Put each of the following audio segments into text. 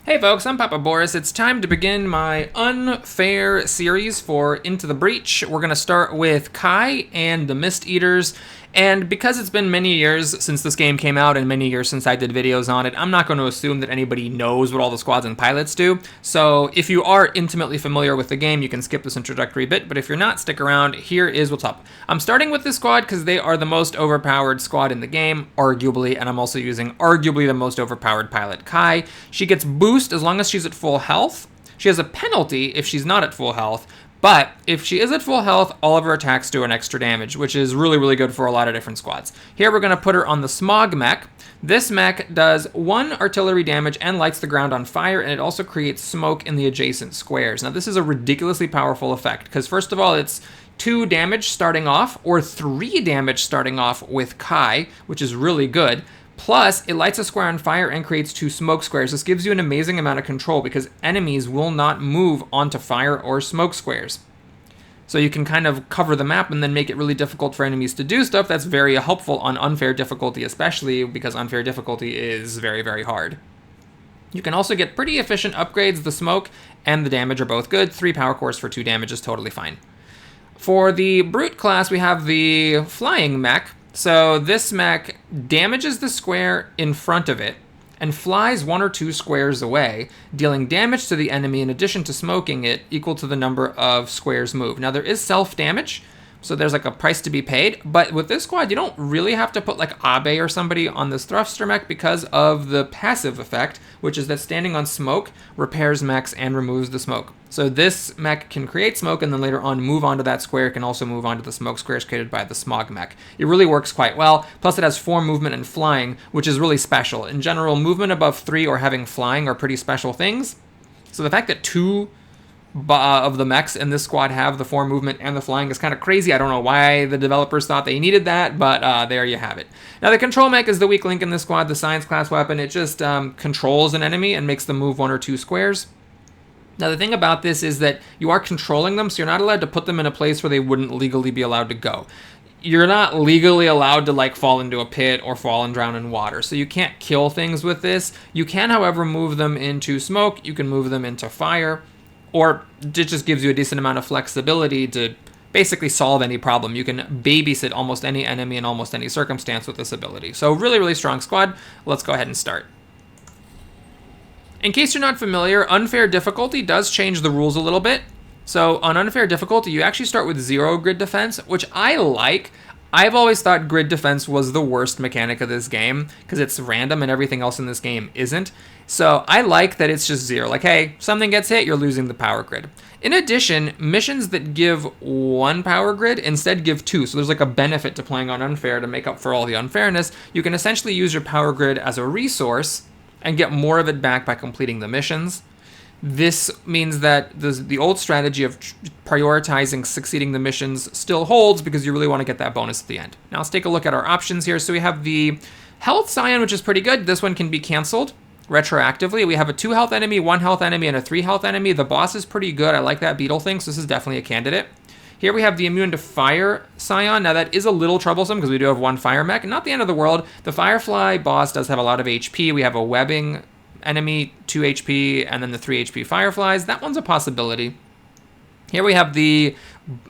Hey folks, I'm Papa Boris. It's time to begin my Unfair series for Into the Breach. We're going to start with Kai and the Mist Eaters, and because it's been many years since this game came out and many years since I did videos on it, I'm not going to assume that anybody knows what all the squads and pilots do. So if you are intimately familiar with the game, you can skip this introductory bit, but if you're not, stick around. Here is what's up. I'm starting with this squad because they are the most overpowered squad in the game, arguably, and I'm also using arguably the most overpowered pilot, Kai. She gets boost as long as she's at full health. She has a penalty if she's not at full health, but if she is at full health, all of her attacks do an extra damage, which is really, really good for a lot of different squads. Here we're going to put her on the Smog mech. This mech does 1 artillery damage and lights the ground on fire, and it also creates smoke in the adjacent squares. Now this is a ridiculously powerful effect, because first of all, it's 2 damage starting off, or 3 damage starting off with Kai, which is really good. Plus, it lights a square on fire and creates 2 smoke squares. This gives you an amazing amount of control because enemies will not move onto fire or smoke squares. So you can kind of cover the map and then make it really difficult for enemies to do stuff. That's very helpful on unfair difficulty, especially because unfair difficulty is very, very hard. You can also get pretty efficient upgrades. The smoke and the damage are both good. 3 power cores for 2 damage is totally fine. For the Brute class, we have the Flying mech. So this mech damages the square in front of it and flies 1 or 2 squares away, dealing damage to the enemy in addition to smoking it equal to the number of squares moved. Now there is self-damage, so there's like a price to be paid, but with this squad you don't really have to put like Abe or somebody on this thruster mech because of the passive effect, which is that standing on smoke repairs mechs and removes the smoke. So this mech can create smoke and then later on move onto that square. It can also move onto the smoke squares created by the Smog mech. It really works quite well. Plus it has 4 movement and flying, which is really special. In general, movement above 3 or having flying are pretty special things. So the fact that 2 of the mechs in this squad have the 4 movement and the flying is kind of crazy. I don't know why the developers thought they needed that, but there you have it. Now the control mech is the weak link in this squad, the science class weapon. It just controls an enemy and makes them move 1 or 2 squares. Now the thing about this is that you are controlling them, so you're not allowed to put them in a place where they wouldn't legally be allowed to go. You're not legally allowed to like fall into a pit or fall and drown in water, so you can't kill things with this. You can, however, move them into smoke, you can move them into fire, or it just gives you a decent amount of flexibility to basically solve any problem. You can babysit almost any enemy in almost any circumstance with this ability. So really, really strong squad. Let's go ahead and start. In case you're not familiar, unfair difficulty does change the rules a little bit. So on unfair difficulty, you actually start with 0 grid defense, which I like. I've always thought grid defense was the worst mechanic of this game because it's random and everything else in this game isn't. So I like that it's just 0. Like, hey, something gets hit, you're losing the power grid. In addition, missions that give 1 power grid instead give 2. So there's like a benefit to playing on unfair to make up for all the unfairness. You can essentially use your power grid as a resource and get more of it back by completing the missions. This means that the old strategy of prioritizing succeeding the missions still holds because you really want to get that bonus at the end. Now let's take a look at our options here. So we have the Health Scion, which is pretty good. This one can be canceled retroactively. We have a 2 health enemy, 1 health enemy, and a 3 health enemy. The boss is pretty good. I like that beetle thing, so this is definitely a candidate. Here we have the Immune to Fire Scion. Now that is a little troublesome because we do have 1 fire mech. Not the end of the world. The Firefly boss does have a lot of HP. We have a webbing enemy, 2 HP, and then the 3 HP Fireflies. That one's a possibility. Here we have the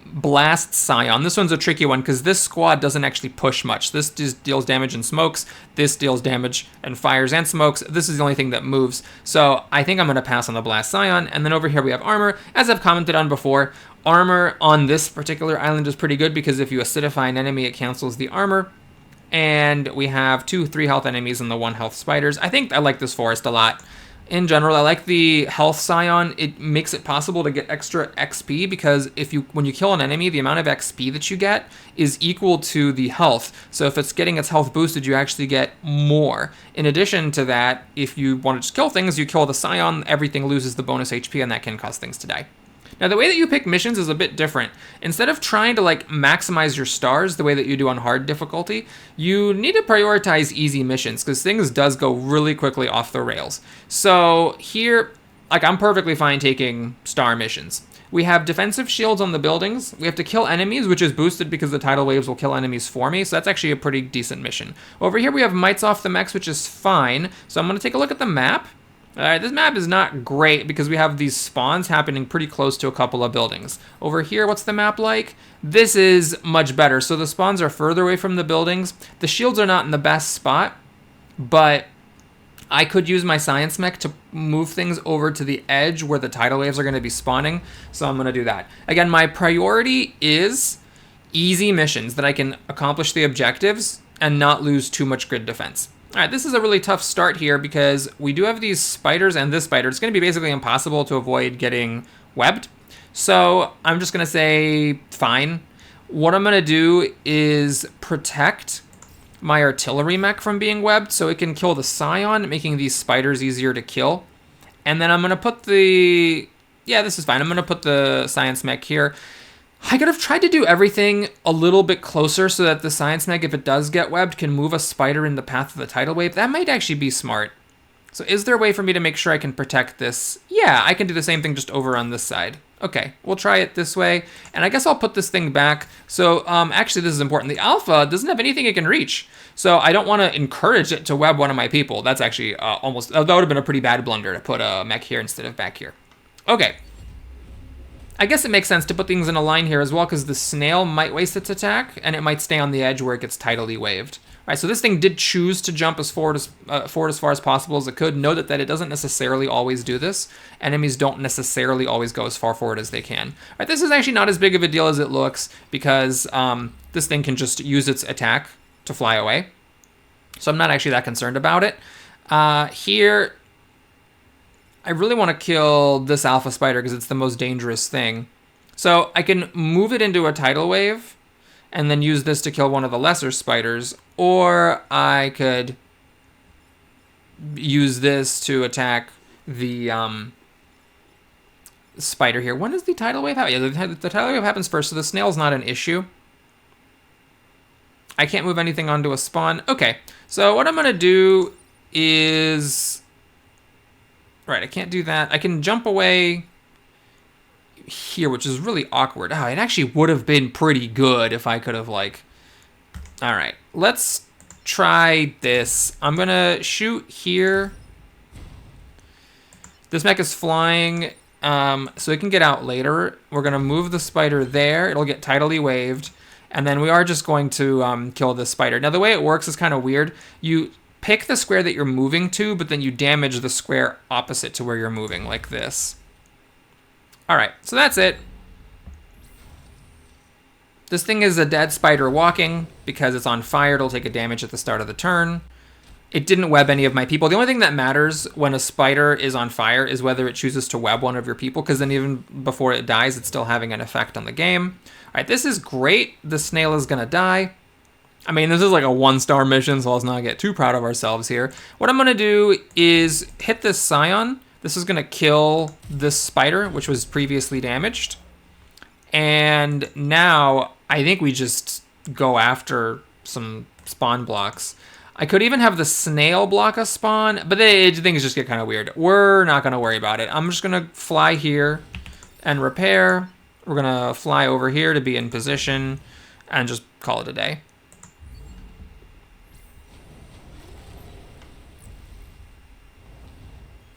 Blast Scion. This one's a tricky one because this squad doesn't actually push much. This just deals damage and smokes. This deals damage and fires and smokes. This is the only thing that moves. So I think I'm going to pass on the Blast Scion. And then over here we have armor. As I've commented on before, armor on this particular island is pretty good because if you acidify an enemy, it cancels the armor. And we have 2 3 health enemies and the 1 health spiders. I think I like this forest a lot. In general, I like the Health Scion. It makes it possible to get extra XP because when you kill an enemy, the amount of XP that you get is equal to the health. So if it's getting its health boosted, you actually get more. In addition to that, if you want to just kill things, you kill the Scion, everything loses the bonus HP, and that can cause things to die. Now, the way that you pick missions is a bit different. Instead of trying to like maximize your stars the way that you do on hard difficulty, you need to prioritize easy missions because things does go really quickly off the rails. So here, like I'm perfectly fine taking star missions. We have defensive shields on the buildings. We have to kill enemies, which is boosted because the tidal waves will kill enemies for me. So that's actually a pretty decent mission. Over here, we have mites off the mechs, which is fine. So I'm going to take a look at the map. Alright, this map is not great because we have these spawns happening pretty close to a couple of buildings. Over here, what's the map like? This is much better. So the spawns are further away from the buildings. The shields are not in the best spot, but I could use my science mech to move things over to the edge where the tidal waves are going to be spawning, so I'm going to do that. Again, my priority is easy missions that I can accomplish the objectives and not lose too much grid defense. All right, this is a really tough start here because we do have these spiders and this spider. It's going to be basically impossible to avoid getting webbed. So I'm just going to say fine. What I'm going to do is protect my artillery mech from being webbed so it can kill the scion, making these spiders easier to kill. And then I'm going to put the... Yeah, this is fine. I'm going to put the science mech here. I could have tried to do everything a little bit closer so that the science mech, if it does get webbed, can move a spider in the path of the tidal wave. That might actually be smart. So is there a way for me to make sure I can protect this? Yeah, I can do the same thing just over on this side. Okay, we'll try it this way. And I guess I'll put this thing back. So actually, this is important. The alpha doesn't have anything it can reach. So I don't want to encourage it to web one of my people. That's actually almost... that would have been a pretty bad blunder to put a mech here instead of back here. Okay. I guess it makes sense to put things in a line here as well because the snail might waste its attack and it might stay on the edge where it gets tidally waved. All right, so this thing did choose to jump as forward as far as possible as it could. Note that it doesn't necessarily always do this. Enemies don't necessarily always go as far forward as they can. All right, this is actually not as big of a deal as it looks because this thing can just use its attack to fly away. So I'm not actually that concerned about it. Here, I really want to kill this alpha spider because it's the most dangerous thing. So I can move it into a tidal wave and then use this to kill one of the lesser spiders, or I could use this to attack the spider here. When does the tidal wave happen? Yeah, the tidal wave happens first, so the snail's not an issue. I can't move anything onto a spawn. Okay, so what I'm going to do is... Right, I can't do that. I can jump away here, which is really awkward. Oh, it actually would have been pretty good if I could have, like... All right, let's try this. I'm going to shoot here. This mech is flying, so it can get out later. We're going to move the spider there. It'll get tidally waved. And then we are just going to kill this spider. Now, the way it works is kind of weird. You pick the square that you're moving to, but then you damage the square opposite to where you're moving, like this. All right, so that's it. This thing is a dead spider walking. Because it's on fire, it'll take a damage at the start of the turn. It didn't web any of my people. The only thing that matters when a spider is on fire is whether it chooses to web one of your people, because then even before it dies, it's still having an effect on the game. All right, this is great. The snail is going to die. I mean, this is like a 1-star mission, so let's not get too proud of ourselves here. What I'm going to do is hit this scion. This is going to kill this spider, which was previously damaged. And now I think we just go after some spawn blocks. I could even have the snail block a spawn, but things just get kind of weird. We're not going to worry about it. I'm just going to fly here and repair. We're going to fly over here to be in position and just call it a day.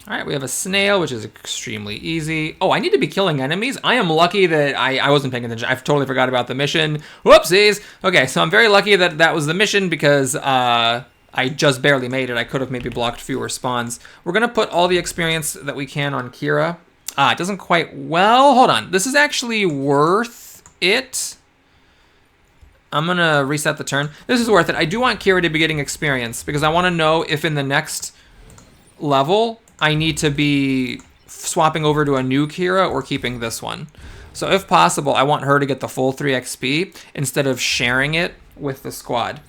All right, we have a snail, which is extremely easy. Oh, I need to be killing enemies. I am lucky that I wasn't paying attention. I totally forgot about the mission. Whoopsies. Okay, so I'm very lucky that that was the mission because I just barely made it. I could have maybe blocked fewer spawns. We're going to put all the experience that we can on Kira. It doesn't quite... Well, hold on. This is actually worth it. I'm going to reset the turn. This is worth it. I do want Kira to be getting experience because I want to know if in the next level I need to be swapping over to a new Kira or keeping this one. So if possible, I want her to get the full 3 XP instead of sharing it with the squad.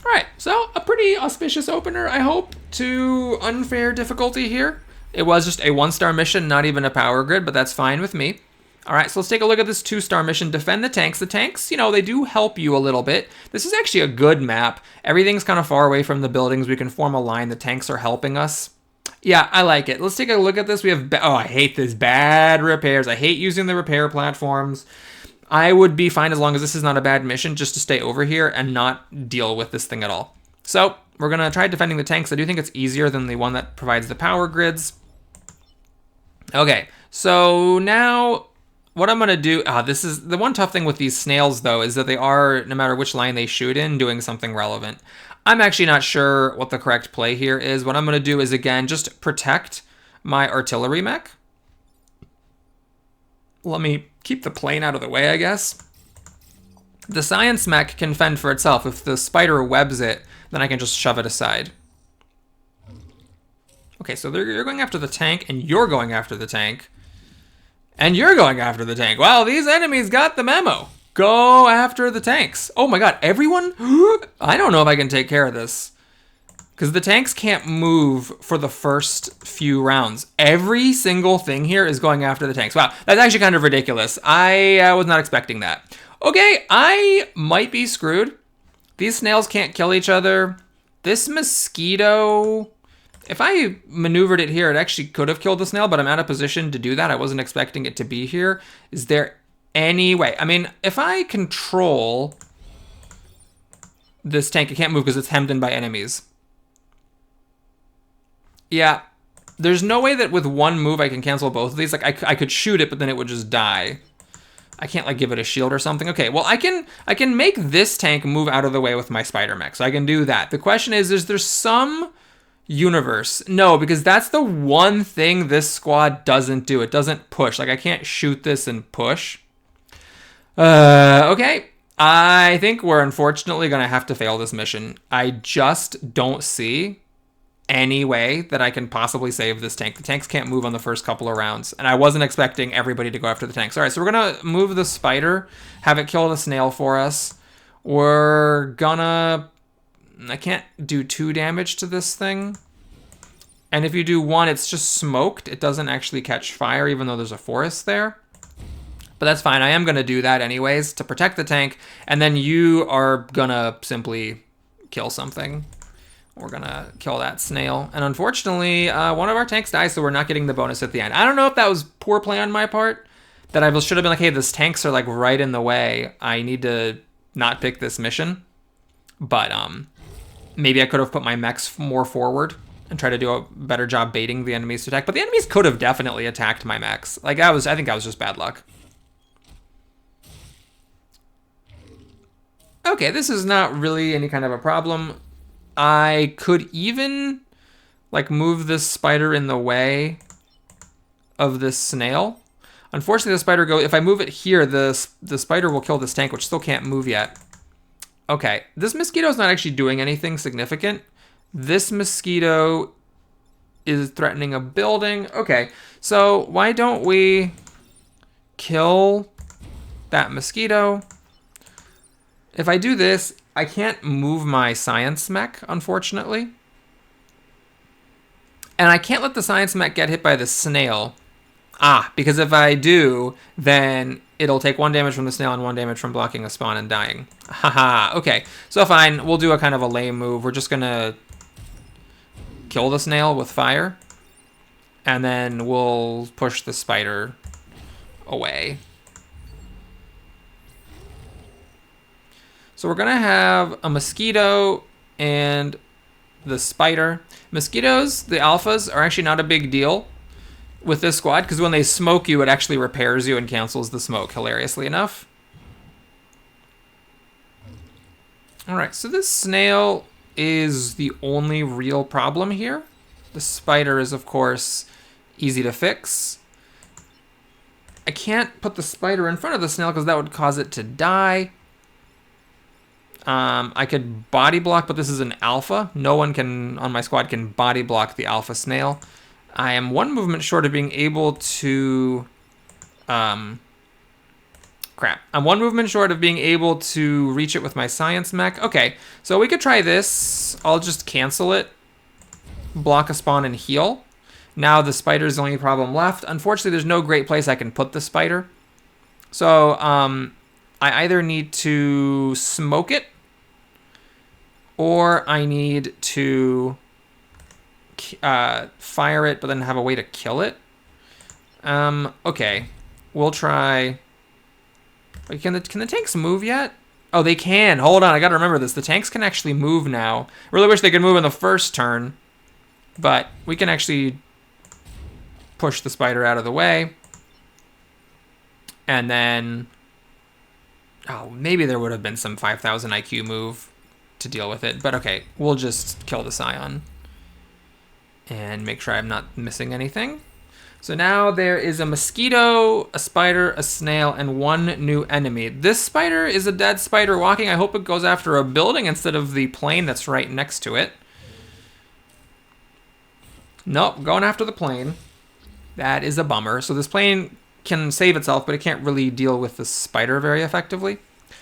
All right, so a pretty auspicious opener, I hope, to unfair difficulty here. It was just a 1-star mission, not even a power grid, but that's fine with me. All right, so let's take a look at this 2-star mission, Defend the Tanks. The tanks, you know, they do help you a little bit. This is actually a good map. Everything's kind of far away from the buildings. We can form a line. The tanks are helping us. Yeah, I like it. Let's take a look at this. We have, oh, I hate this, bad repairs. I hate using the repair platforms. I would be fine as long as this is not a bad mission just to stay over here and not deal with this thing at all. So we're going to try defending the tanks. I do think it's easier than the one that provides the power grids. Okay, so now what I'm going to do... this is the one tough thing with these snails, though, is that they are, no matter which line they shoot in, doing something relevant. I'm actually not sure what the correct play here is. What I'm going to do is, again, just protect my artillery mech. Let me keep the plane out of the way, I guess. The science mech can fend for itself. If the spider webs it, then I can just shove it aside. Okay, so you're going after the tank, and you're going after the tank. And you're going after the tank. Wow, these enemies got the memo. Go after the tanks. Oh my god, everyone? I don't know if I can take care of this. Because the tanks can't move for the first few rounds. Every single thing here is going after the tanks. Wow, that's actually kind of ridiculous. I was not expecting that. Okay, I might be screwed. These snails can't kill each other. This mosquito... If I maneuvered it here, it actually could have killed the snail, but I'm out of position to do that. I wasn't expecting it to be here. Is there any way? I mean, if I control this tank, it can't move because it's hemmed in by enemies. Yeah, there's no way that with one move I can cancel both of these. Like, I could shoot it, but then it would just die. I can't, like, give it a shield or something. Okay, well, I can make this tank move out of the way with my spider mech, so I can do that. The question is there some... universe? No, because that's the one thing this squad doesn't do. It doesn't push. Like, I can't shoot this and push. Okay. I think we're unfortunately going to have to fail this mission. I just don't see any way that I can possibly save this tank. The tanks can't move on the first couple of rounds, and I wasn't expecting everybody to go after the tanks. All right, so we're going to move the spider, have it kill the snail for us. We're gonna... I can't do 2 damage to this thing. And if you do 1, it's just smoked. It doesn't actually catch fire, even though there's a forest there. But that's fine. I am going to do that anyways to protect the tank. And then you are going to simply kill something. We're going to kill that snail. And unfortunately, one of our tanks dies, so we're not getting the bonus at the end. I don't know if that was poor play on my part. That I should have been like, hey, these tanks are like right in the way. I need to not pick this mission. But, maybe I could have put my mechs more forward and try to do a better job baiting the enemies to attack. But the enemies could have definitely attacked my mechs. Like, I think that was just bad luck. Okay, this is not really any kind of a problem. I could even, like, move this spider in the way of this snail. Unfortunately, the spider if I move it here, the spider will kill this tank, which still can't move yet. Okay, this mosquito is not actually doing anything significant. This mosquito is threatening a building. Okay, so why don't we kill that mosquito? If I do this, I can't move my science mech, unfortunately. And I can't let the science mech get hit by the snail. Because if I do, then it'll take 1 damage from the snail and 1 damage from blocking a spawn and dying. Haha, okay. So fine, we'll do a kind of a lame move. We're just gonna kill the snail with fire. And then we'll push the spider away. So we're gonna have a mosquito and the spider. Mosquitoes, the alphas, are actually not a big deal with this squad, because when they smoke you, it actually repairs you and cancels the smoke, hilariously enough. Alright, so this snail is the only real problem here. The spider is, of course, easy to fix. I can't put the spider in front of the snail because that would cause it to die. I could body block, but this is an alpha. No one on my squad can body block the alpha snail. I am 1 movement short of being able to... I'm 1 movement short of being able to reach it with my science mech. Okay, so we could try this. I'll just cancel it, block a spawn, and heal. Now the spider's the only problem left. Unfortunately, there's no great place I can put the spider. So I either need to smoke it, or I need to... fire it, but then have a way to kill it. Okay, we'll try. Wait, can the tanks move yet? Oh, they can. Hold on, I gotta remember this. The tanks can actually move now. Really wish they could move in the first turn. But we can actually push the spider out of the way. And then... Oh, maybe there would have been some 5,000 IQ move to deal with it. But okay, we'll just kill the Scion. And make sure I'm not missing anything. So now there is a mosquito, a spider, a snail, and one new enemy. This spider is a dead spider walking. I hope it goes after a building instead of the plane that's right next to it. Nope, going after the plane. That is a bummer. So this plane can save itself, but it can't really deal with the spider very effectively.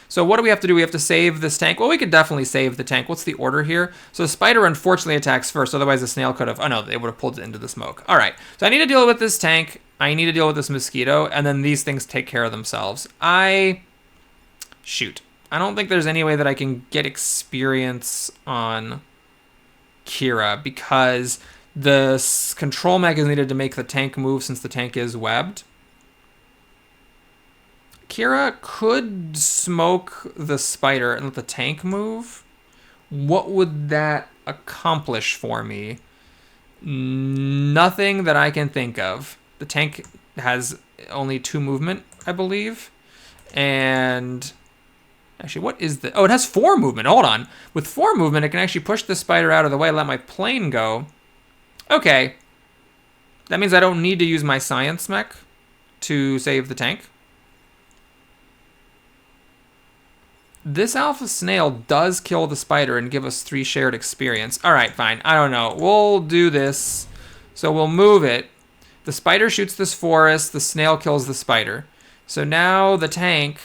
So what do we have to do? We have to save this tank. Well, we could definitely save the tank. What's the order here? So the spider unfortunately attacks first. Otherwise, the snail could have... Oh, no, they would have pulled it into the smoke. All right. So I need to deal with this tank. I need to deal with this mosquito. And then these things take care of themselves. Shoot. I don't think there's any way that I can get experience on Kira because the control mech is needed to make the tank move since the tank is webbed. Kira could smoke the spider and let the tank move. What would that accomplish for me? Nothing that I can think of. The tank has only 2 movement, I believe. And actually, what is the... Oh, it has 4 movement. Hold on. With 4 movement, it can actually push the spider out of the way, let my plane go. Okay. That means I don't need to use my science mech to save the tank. This alpha snail does kill the spider and give us 3 shared experience. All right, fine. I don't know. We'll do this. So we'll move it. The spider shoots this forest. The snail kills the spider. So now the tank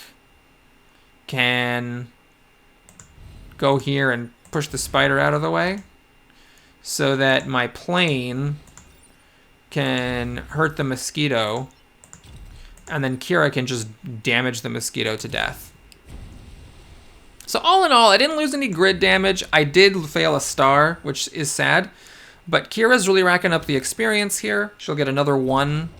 can go here and push the spider out of the way so that my plane can hurt the mosquito and then Kira can just damage the mosquito to death. So all in all, I didn't lose any grid damage. I did fail a star, which is sad. But Kira's really racking up the experience here. She'll get another 1.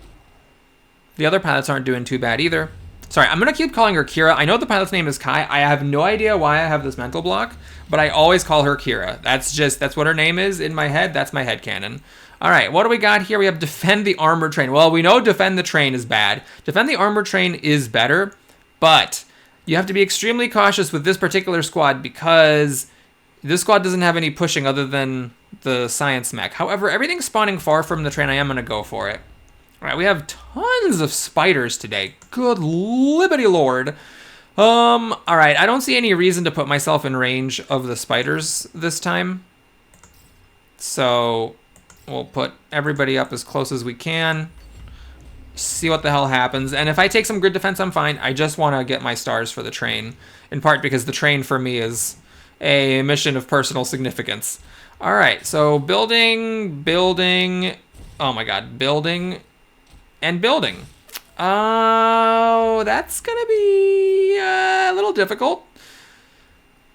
The other pilots aren't doing too bad either. Sorry, I'm going to keep calling her Kira. I know the pilot's name is Kai. I have no idea why I have this mental block, but I always call her Kira. That's what her name is in my head. That's my headcanon. All right, what do we got here? We have defend the armored train. Well, we know defend the train is bad. Defend the armored train is better, but... You have to be extremely cautious with this particular squad because this squad doesn't have any pushing other than the science mech. However, everything's spawning far from the train. I am going to go for it. All right, we have tons of spiders today. Good liberty lord. All right, I don't see any reason to put myself in range of the spiders this time. So we'll put everybody up as close as we can. See what the hell happens. And if I take some grid defense, I'm fine. I just want to get my stars for the train. In part because the train for me is a mission of personal significance. All right, so building. Oh my god, building and building. Oh, that's going to be a little difficult.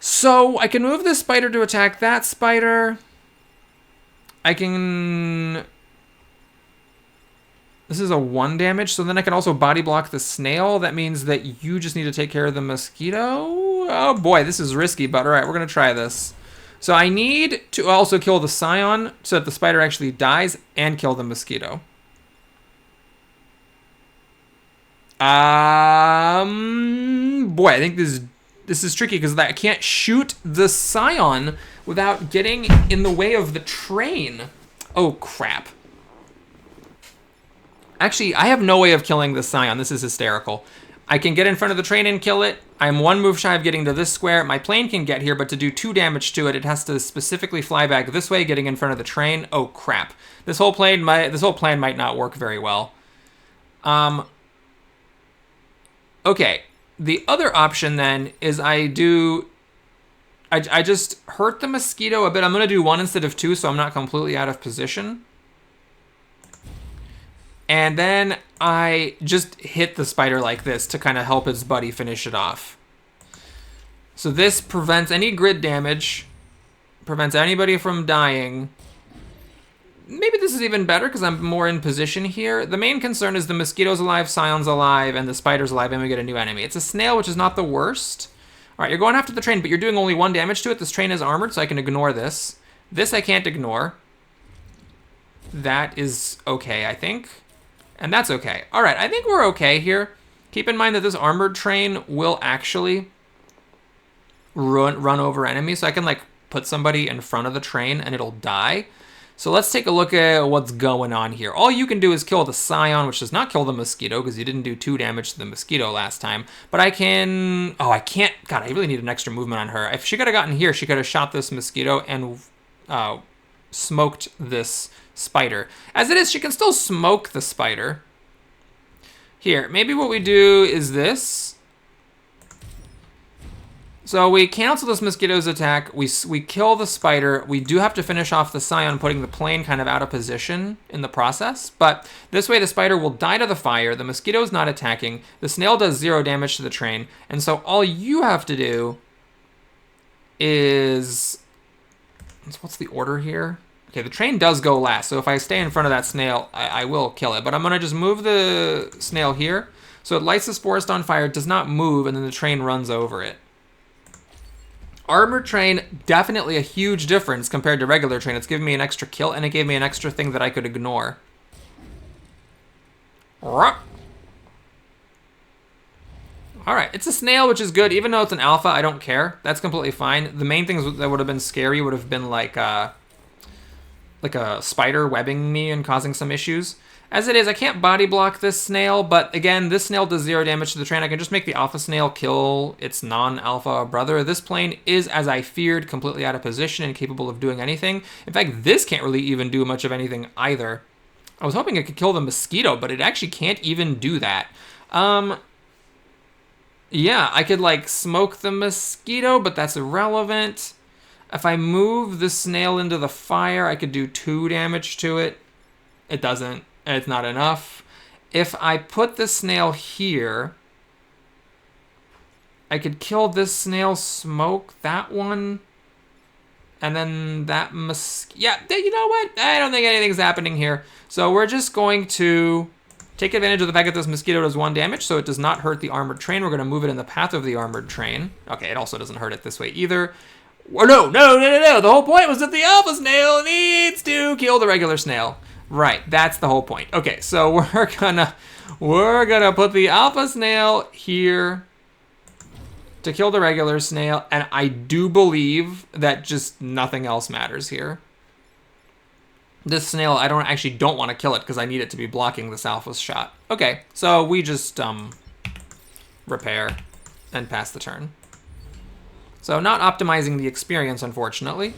So I can move this spider to attack that spider. I can... This is a 1 damage, so then I can also body block the snail. That means that you just need to take care of the mosquito. Oh boy, this is risky, but all right, we're going to try this. So I need to also kill the Scion so that the spider actually dies and kill the mosquito. Boy, I think this is tricky because I can't shoot the Scion without getting in the way of the train. Oh, crap. Actually, I have no way of killing the Scion. This is hysterical. I can get in front of the train and kill it. I'm 1 move shy of getting to this square. My plane can get here, but to do 2 damage to it, it has to specifically fly back this way, getting in front of the train. Oh, crap. This whole plan might not work very well. Okay. The other option, then, is I just hurt the mosquito a bit. I'm going to do 1 instead of 2, so I'm not completely out of position. And then I just hit the spider like this to kind of help its buddy finish it off. So this prevents any grid damage, prevents anybody from dying. Maybe this is even better because I'm more in position here. The main concern is the mosquito's alive, Scion's alive, and the spider's alive, and we get a new enemy. It's a snail, which is not the worst. All right, you're going after the train, but you're doing only 1 damage to it. This train is armored, so I can ignore this. This I can't ignore. That is okay, I think. And that's okay. All right, I think we're okay here. Keep in mind that this armored train will actually run over enemies. So I can, like, put somebody in front of the train and it'll die. So let's take a look at what's going on here. All you can do is kill the Scion, which does not kill the Mosquito because you didn't do 2 damage to the Mosquito last time. But I can... Oh, I can't... God, I really need an extra movement on her. If she could have gotten here, she could have shot this Mosquito and smoked this Spider. As it is, she can still smoke the Spider. Here, maybe what we do is this. So we cancel this Mosquito's attack, we kill the Spider, we do have to finish off the Scion, putting the plane kind of out of position in the process, but this way the Spider will die to the fire, the Mosquito's not attacking, the Snail does 0 damage to the train, and so all you have to do is... What's the order here? Okay, the train does go last, so if I stay in front of that Snail, I will kill it, but I'm going to just move the Snail here, so it lights this forest on fire, does not move, and then the train runs over it. Armored train, definitely a huge difference compared to regular train. It's giving me an extra kill, and it gave me an extra thing that I could ignore. Alright, it's a Snail, which is good. Even though it's an alpha, I don't care. That's completely fine. The main things that would have been scary would have been like a spider webbing me and causing some issues. As it is, I can't body block this Snail, but again, this Snail does 0 damage to the train. I can just make the Alpha Snail kill its non-alpha brother. This plane is, as I feared, completely out of position and capable of doing anything. In fact, this can't really even do much of anything either. I was hoping it could kill the Mosquito, but it actually can't even do that. Yeah, I could, like, smoke the Mosquito, but that's irrelevant. If I move the Snail into the fire, I could do 2 damage to it. It doesn't. And it's not enough. If I put the Snail here, I could kill this Snail, smoke that one, and then that yeah, you know what? I don't think anything's happening here. So we're just going to take advantage of the fact that this Mosquito does 1 damage, so it does not hurt the armored train. We're going to move it in the path of the armored train. Okay, it also doesn't hurt it this way either. Or no. The whole point was that the Alpha Snail needs to kill the regular Snail. Right, that's the whole point. Okay, so we're gonna put the Alpha Snail here to kill the regular Snail, and I do believe that just nothing else matters here. This Snail, I don't want to kill it because I need it to be blocking this Alpha's shot. Okay, so we just repair and pass the turn. So not optimizing the experience, unfortunately,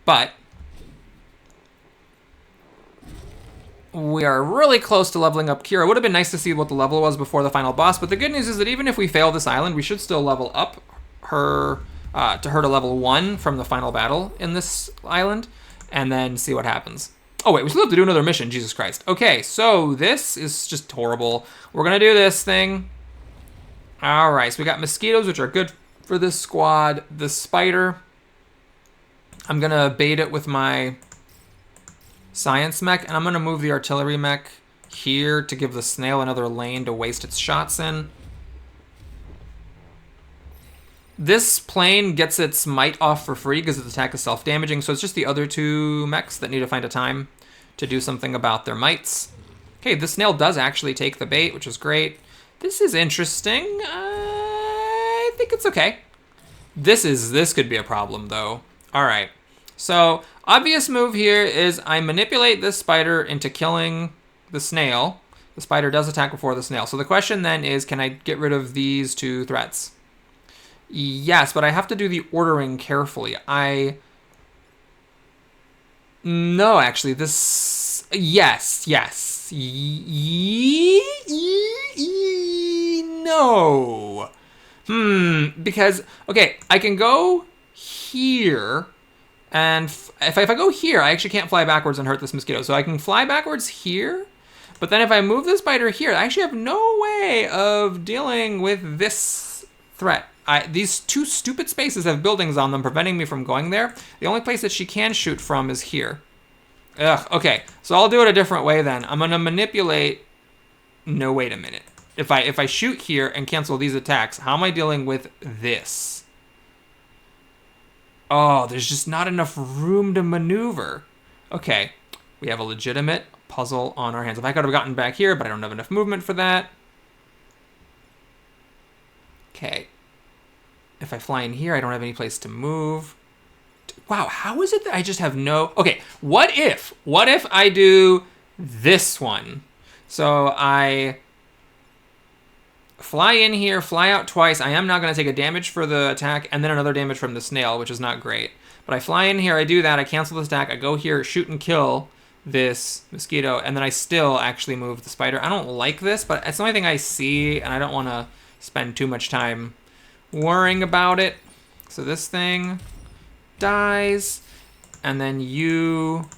but we are really close to leveling up Kira. It would have been nice to see what the level was before the final boss, but the good news is that even if we fail this island, we should still level up her to level 1 from the final battle in this island, and then see what happens. Oh wait, we still have to do another mission, Jesus Christ. Okay, so this is just horrible. We're gonna do this thing. All right, so we got Mosquitoes, which are good for this squad. The Spider, I'm gonna bait it with my Science mech, and I'm going to move the Artillery mech here to give the Snail another lane to waste its shots in. This plane gets its might off for free because its attack is self-damaging, so it's just the other 2 mechs that need to find a time to do something about their mites. Okay, the Snail does actually take the bait, which is great. This is interesting. I think it's okay. This could be a problem, though. All right. So, obvious move here is I manipulate this Spider into killing the Snail. The Spider does attack before the Snail. So the question then is, can I get rid of these 2 threats? Yes, but I have to do the ordering carefully. No, actually, this... Yes. No. Because, okay, I can go here... And if I go here, I actually can't fly backwards and hurt this Mosquito. So I can fly backwards here, but then if I move the Spider here, I actually have no way of dealing with this threat. These 2 stupid spaces have buildings on them, preventing me from going there. The only place that she can shoot from is here. Ugh, okay. So I'll do it a different way then. I'm going to manipulate... No, wait a minute. If I shoot here and cancel these attacks, how am I dealing with this? Oh, there's just not enough room to maneuver. Okay, we have a legitimate puzzle on our hands. If I could have gotten back here, but I don't have enough movement for that. Okay. If I fly in here, I don't have any place to move. Wow, how is it that I just have no... Okay, what if I do this one? So I fly in here, fly out twice. I am now going to take a damage for the attack and then another damage from the snail, which is not great. But I fly in here, I do that, I cancel the attack, I go here, shoot and kill this mosquito, and then I still actually move the spider. I don't like this, but it's the only thing I see, and I don't want to spend too much time worrying about it. So this thing dies, and then you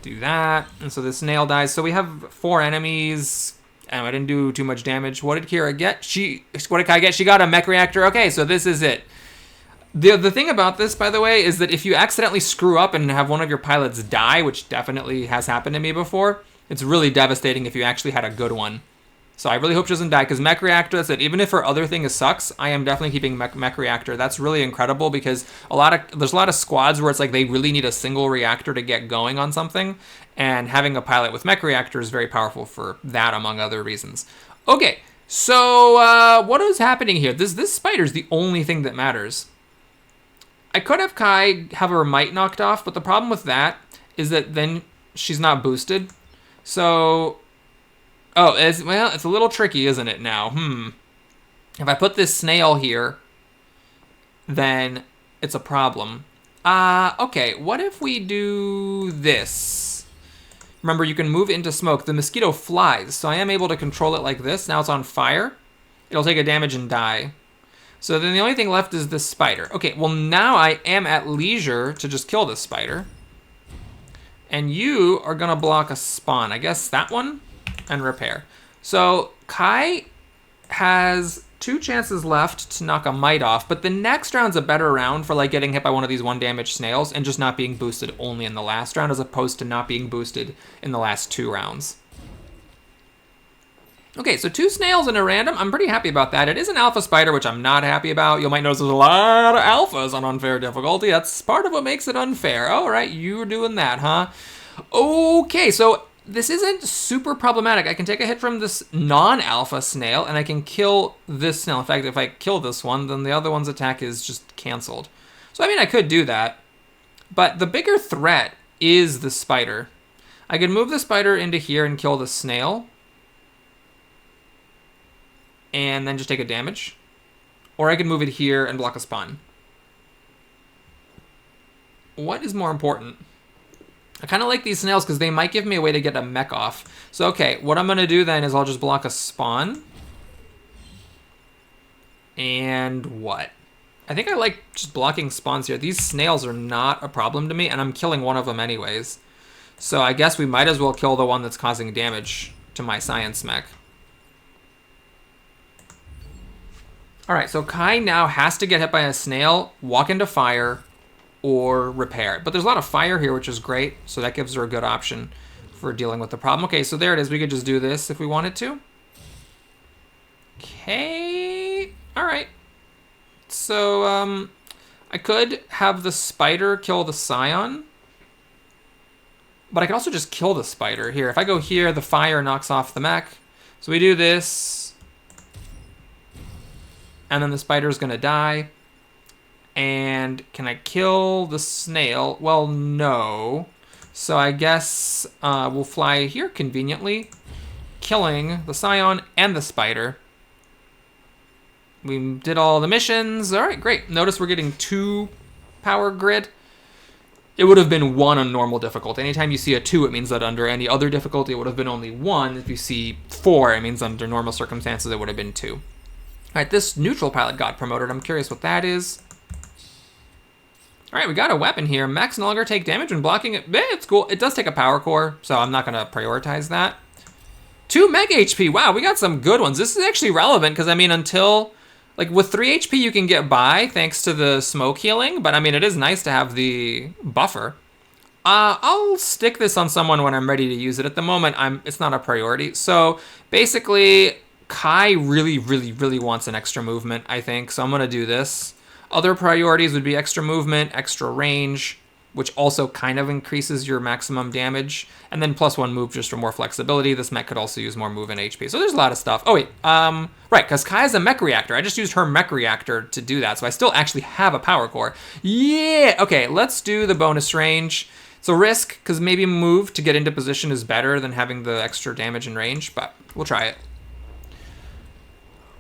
do that, and so the snail dies. So we have 4 enemies, and I didn't do too much damage. What did Kira get? What did Kai get? She got a mech reactor. Okay, so this is it. The thing about this, by the way, is that if you accidentally screw up and have one of your pilots die, which definitely has happened to me before, it's really devastating if you actually had a good one. So I really hope she doesn't die, because Mech Reactor, that's it. Even if her other thing sucks, I am definitely keeping Mech Reactor. That's really incredible, because there's a lot of squads where it's like they really need a single reactor to get going on something, and having a pilot with Mech Reactor is very powerful for that, among other reasons. Okay, so what is happening here? This spider's the only thing that matters. I could have Kai have her might knocked off, but the problem with that is that then she's not boosted. So... Oh, it's a little tricky, isn't it, now? If I put this snail here, then it's a problem. Okay, what if we do this? Remember, you can move into smoke. The mosquito flies, so I am able to control it like this. Now it's on fire. It'll take a damage and die. So then the only thing left is this spider. Okay, well now I am at leisure to just kill this spider. And you are gonna block a spawn. I guess that one? And repair. So Kai has 2 chances left to knock a might off, but the next round's a better round for like getting hit by one of these 1 damage snails and just not being boosted only in the last round, as opposed to not being boosted in the last 2 rounds. Okay, so 2 snails in a random. I'm pretty happy about that. It is an alpha spider, which I'm not happy about. You might notice there's a lot of alphas on unfair difficulty. That's part of what makes it unfair. All right, you're doing that, huh? Okay, so this isn't super problematic. I can take a hit from this non-alpha snail, and I can kill this snail. In fact, if I kill this one, then the other one's attack is just canceled. So, I mean, I could do that. But the bigger threat is the spider. I could move the spider into here and kill the snail, and then just take a damage. Or I could move it here and block a spawn. What is more important? I kind of like these snails because they might give me a way to get a mech off. So, okay, what I'm going to do then is I'll just block a spawn. And what? I think I like just blocking spawns here. These snails are not a problem to me, and I'm killing one of them anyways. So I guess we might as well kill the one that's causing damage to my science mech. Alright, so Kai now has to get hit by a snail, walk into fire, or repair. But there's a lot of fire here, which is great, so that gives her a good option for dealing with the problem. Okay, so there it is. We could just do this if we wanted to. Okay. All right. So, I could have the spider kill the scion, but I could also just kill the spider. Here, if I go here, the fire knocks off the mech. So we do this, and then the spider's gonna die. And can I kill the snail? Well, no. So I guess we'll fly here conveniently, killing the scion and the spider. We did all the missions. All right, great. Notice we're getting 2 power grid. It would have been 1 on normal difficulty. Anytime you see a 2, it means that under any other difficulty, it would have been only 1. If you see 4, it means under normal circumstances, it would have been 2. All right, this neutral pilot got promoted. I'm curious what that is. All right, we got a weapon here. Mechs no longer take damage when blocking it. It's cool. It does take a power core, so I'm not going to prioritize that. 2 mech HP. Wow, we got some good ones. This is actually relevant because, I mean, until... Like, with 3 HP, you can get by thanks to the smoke healing, but, I mean, it is nice to have the buffer. I'll stick this on someone when I'm ready to use it. At the moment, it's not a priority. So, basically, Kai really, really, really wants an extra movement, I think, so I'm going to do this. Other priorities would be extra movement, extra range, which also kind of increases your maximum damage, and then +1 move just for more flexibility. This mech could also use more move and HP. So there's a lot of stuff. Oh, wait. Right, because Kai has a mech reactor. I just used her mech reactor to do that, so I still actually have a power core. Yeah! Okay, let's do the bonus range. It's a risk, because maybe move to get into position is better than having the extra damage and range, but we'll try it.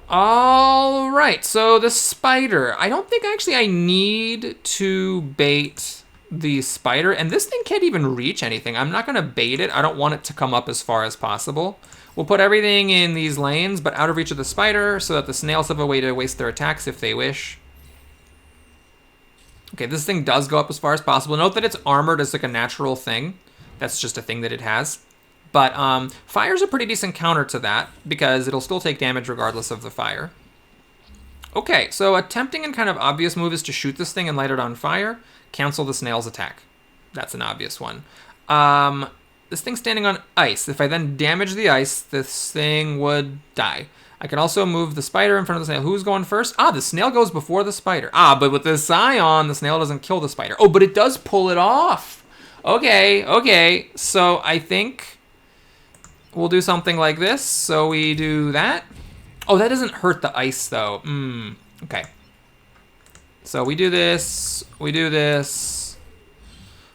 All right, so the spider. I don't think actually I need to bait the spider, and this thing can't even reach anything. I'm not going to bait it. I don't want it to come up as far as possible. We'll put everything in these lanes, but out of reach of the spider, so that the snails have a way to waste their attacks if they wish. Okay, this thing does go up as far as possible. Note that it's armored as like a natural thing. That's just a thing that it has. But fire's a pretty decent counter to that, because it'll still take damage regardless of the fire. Okay, so a tempting and kind of obvious move is to shoot this thing and light it on fire. Cancel the snail's attack. That's an obvious one. This thing's standing on ice. If I then damage the ice, this thing would die. I can also move the spider in front of the snail. Who's going first? Ah, the snail goes before the spider. Ah, but with this Scion, the snail doesn't kill the spider. Oh, but it does pull it off. Okay, okay. So I think we'll do something like this. So we do that. Oh, that doesn't hurt the ice, though. Okay. So we do this. We do this.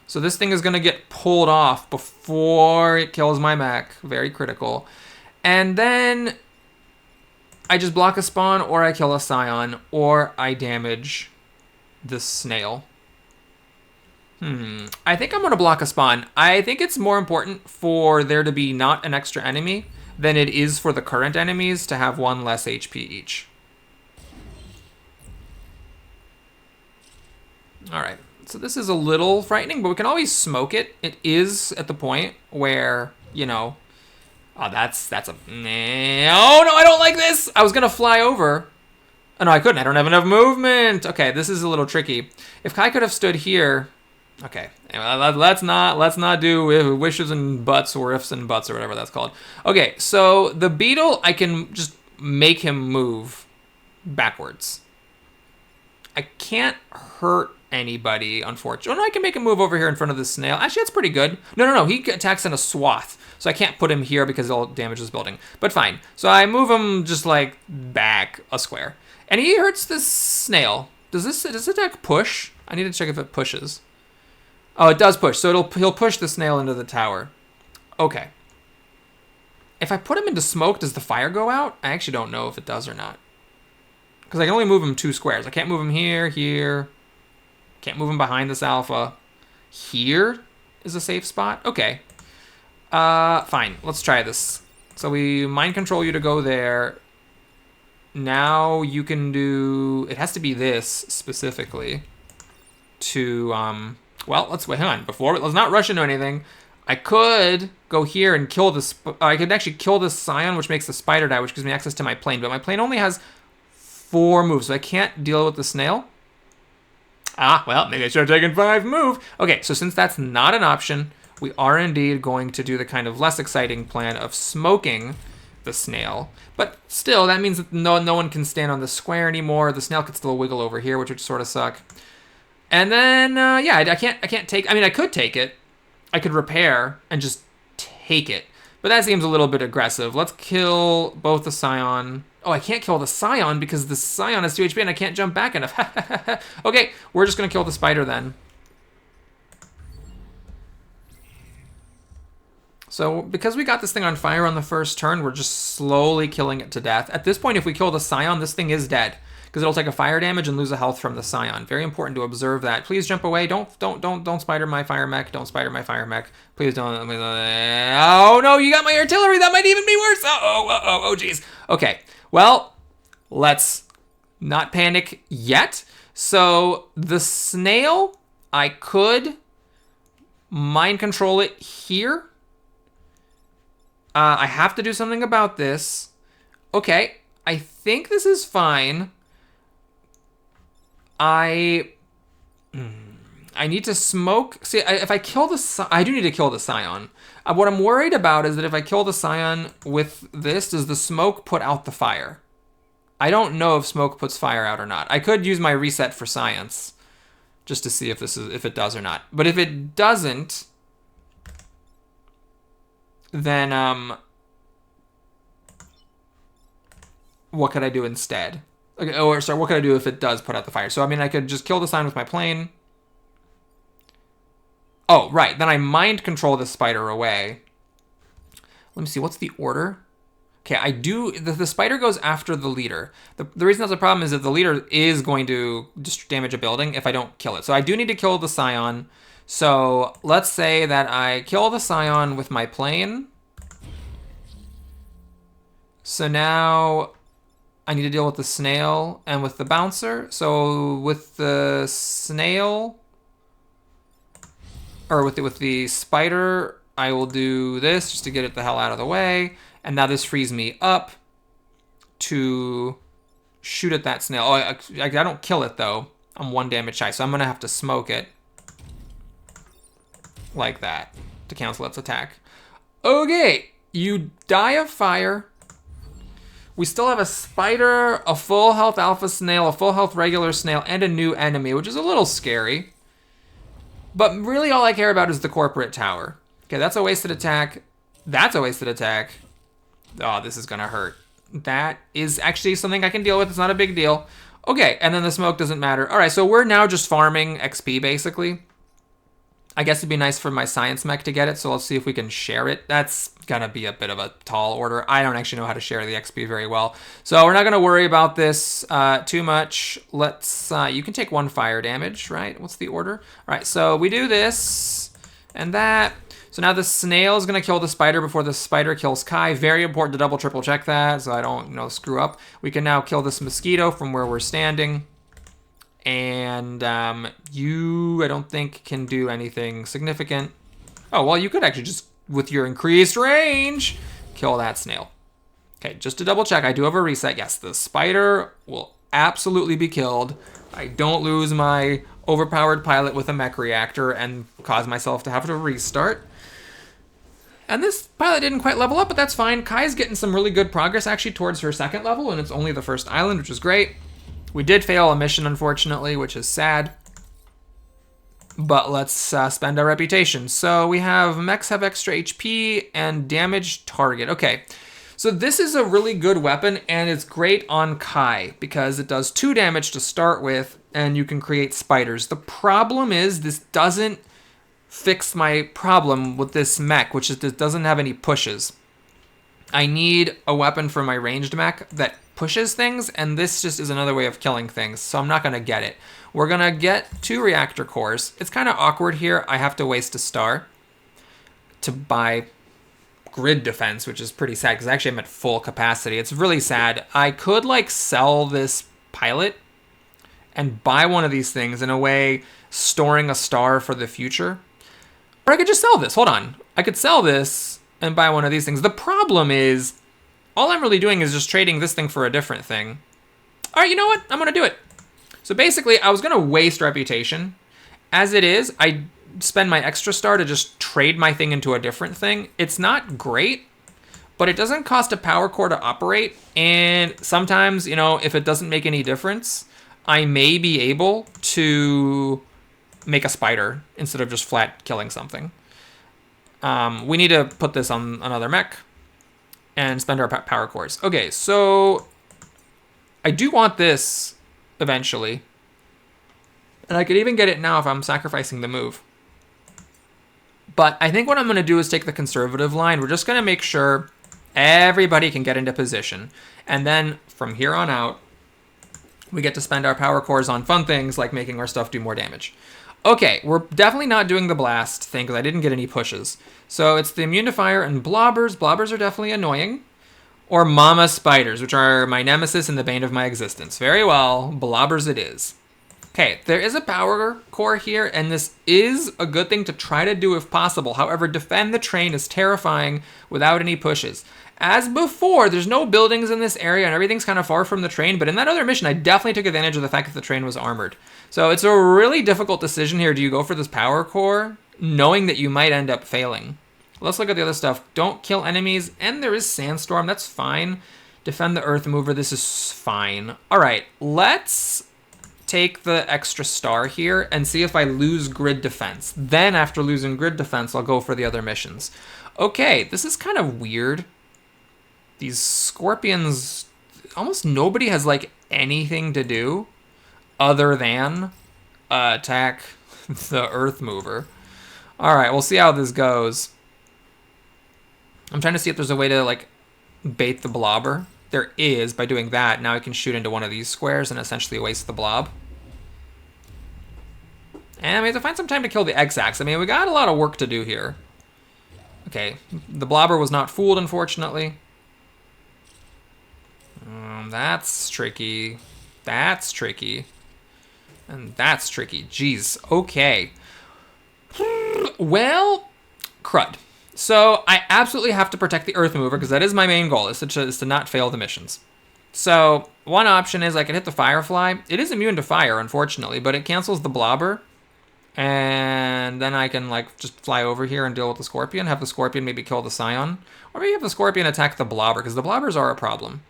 So this thing is going to get pulled off before it kills my mech. Very critical. And then I just block a spawn, or I kill a Scion, or I damage the snail. I think I'm going to block a spawn. I think it's more important for there to be not an extra enemy than it is for the current enemies to have 1 less HP each. All right, so this is a little frightening, but we can always smoke it. It is at the point where, you know, oh, that's a, oh no, I don't like this. I was gonna fly over. Oh no, I couldn't, I don't have enough movement. Okay, this is a little tricky. If Kai could have stood here, okay, let's not do wishes and buts or ifs and buts or whatever that's called. Okay, so the beetle, I can just make him move backwards. I can't hurt anybody, unfortunately. Oh, no, I can make him move over here in front of the snail. Actually, that's pretty good. No, he attacks in a swath, so I can't put him here because it'll damage this building. But fine. So I move him just like back a square, and he hurts this snail. Does this attack push? I need to check if it pushes. Oh, it does push. So he'll push the snail into the tower. Okay. If I put him into smoke, does the fire go out? I actually don't know if it does or not, because I can only move him 2 squares. I can't move him here. Can't move him behind this alpha. Here is a safe spot. Okay. Fine. Let's try this. So we mind control you to go there. Now you can do... It has to be this specifically to... well, let's wait. Hang on. Let's not rush into anything. I could go here and kill this... I could actually kill this Scion, which makes the spider die, which gives me access to my plane. But my plane only has 4 moves, so I can't deal with the snail. Ah, well, maybe I should have taken 5 move. Okay, so since that's not an option, we are indeed going to do the kind of less exciting plan of smoking the snail. But still, that means that no one can stand on the square anymore. The snail could still wiggle over here, which would sort of suck. And then, yeah, I can't take... I mean, I could take it. I could repair and just take it. But that seems a little bit aggressive. Let's kill both the Scion. Oh, I can't kill the Scion because the Scion has 2 HP and I can't jump back enough. Okay, we're just going to kill the spider then. So because we got this thing on fire on the first turn, we're just slowly killing it to death. At this point, if we kill the Scion, this thing is dead, because it'll take a fire damage and lose a health from the Scion. Very important to observe that. Please jump away. Don't spider my fire mech. Don't spider my fire mech. Please don't. Oh no, you got my artillery. That might even be worse. Oh, geez. Okay, well, let's not panic yet. So the snail, I could mind control it here. I have to do something about this. Okay, I think this is fine. I I need to smoke. See, if I kill the... I do need to kill the Scion. What I'm worried about is that if I kill the Scion with this, does the smoke put out the fire? I don't know if smoke puts fire out or not. I could use my reset for science just to see if it does or not. But if it doesn't, then what could I do instead? Okay, or sorry, what could I do if it does put out the fire? So I mean, I could just kill the Scion with my plane. Oh, right. Then I mind control the spider away. Let me see. What's the order? Okay, I do... The spider goes after the leader. The reason that's a problem is that the leader is going to just damage a building if I don't kill it. So I do need to kill the Scion. So let's say that I kill the Scion with my plane. So now I need to deal with the snail and with the bouncer. So with the snail... Or with the spider, I will do this just to get it the hell out of the way. And now this frees me up to shoot at that snail. Oh, I don't kill it, though. I'm 1 damage shy, so I'm going to have to smoke it. Like that to cancel its attack. Okay, you die of fire. We still have a spider, a full health alpha snail, a full health regular snail, and a new enemy, which is a little scary. But really all I care about is the corporate tower. Okay, that's a wasted attack. That's a wasted attack. Oh, this is gonna hurt. That is actually something I can deal with. It's not a big deal. Okay, and then the smoke doesn't matter. All right, so we're now just farming XP, basically. I guess it'd be nice for my science mech to get it, so let's see if we can share it. That's gonna be a bit of a tall order. I don't actually know how to share the XP very well. So we're not gonna worry about this too much. Let's, you can take 1 fire damage, right? What's the order? All right, so we do this and that. So now the snail is gonna kill the spider before the spider kills Kai. Very important to double, triple check that so I don't, screw up. We can now kill this mosquito from where we're standing. And you, I don't think, can do anything significant. Oh, well, you could actually just, with your increased range, kill that snail. Okay, just to double check, I do have a reset. Yes, the spider will absolutely be killed. I don't lose my overpowered pilot with a mech reactor and cause myself to have to restart. And this pilot didn't quite level up, but that's fine. Kai's getting some really good progress, actually, towards her 2nd level, and it's only the 1st island, which is great. We did fail a mission, unfortunately, which is sad. But let's spend our reputation. So we have mechs have extra HP and damage target. Okay, so this is a really good weapon, and it's great on Kai because it does 2 damage to start with, and you can create spiders. The problem is this doesn't fix my problem with this mech, which is it doesn't have any pushes. I need a weapon for my ranged mech that pushes things, and this just is another way of killing things, so I'm not going to get it. We're going to get 2 reactor cores. It's kind of awkward here. I have to waste a star to buy grid defense, which is pretty sad, because actually I'm at full capacity. It's really sad. I could, sell this pilot and buy one of these things in a way, storing a star for the future. Or I could just sell this. Hold on. I could sell this and buy one of these things. The problem is, all I'm really doing is just trading this thing for a different thing. All right, you know what? I'm going to do it. So basically, I was going to waste reputation. As it is, I spend my extra star to just trade my thing into a different thing. It's not great, but it doesn't cost a power core to operate. And sometimes, if it doesn't make any difference, I may be able to make a spider instead of just flat killing something. We need to put this on another mech and spend our power cores. Okay, so I do want this eventually. And I could even get it now if I'm sacrificing the move. But I think what I'm going to do is take the conservative line. We're just going to make sure everybody can get into position. And then from here on out, we get to spend our power cores on fun things like making our stuff do more damage. Okay, we're definitely not doing the blast thing because I didn't get any pushes. So it's the immune to fire and blobbers. Blobbers are definitely annoying. Or mama spiders, which are my nemesis and the bane of my existence. Very well, blobbers it is. Okay, there is a power core here, and this is a good thing to try to do if possible. However, defend the train is terrifying without any pushes. As before, there's no buildings in this area, and everything's kind of far from the train, but in that other mission, I definitely took advantage of the fact that the train was armored. So it's a really difficult decision here. Do you go for this power core, knowing that you might end up failing? Let's look at the other stuff. Don't kill enemies, and there is Sandstorm. That's fine. Defend the Earth Mover. This is fine. All right, let's take the extra star here and see if I lose grid defense. Then after losing grid defense, I'll go for the other missions. Okay, this is kind of weird. These scorpions, almost nobody has like anything to do other than attack the Earth Mover. All right, we'll see how this goes. I'm trying to see if there's a way to like bait the blobber. There is, by doing that. Now I can shoot into one of these squares and essentially waste the blob. And we have to find some time to kill the X-Ax. I mean, we got a lot of work to do here. Okay, the blobber was not fooled, unfortunately. That's tricky. That's tricky. And that's tricky. Jeez, okay. Well, crud. So I absolutely have to protect the Earth Mover because that is my main goal, is to not fail the missions. So one option is I can hit the Firefly. It is immune to fire, unfortunately, but it cancels the blobber. And then I can like just fly over here and deal with the Scorpion, have the Scorpion maybe kill the Scion, or maybe have the Scorpion attack the blobber because the blobbers are a problem.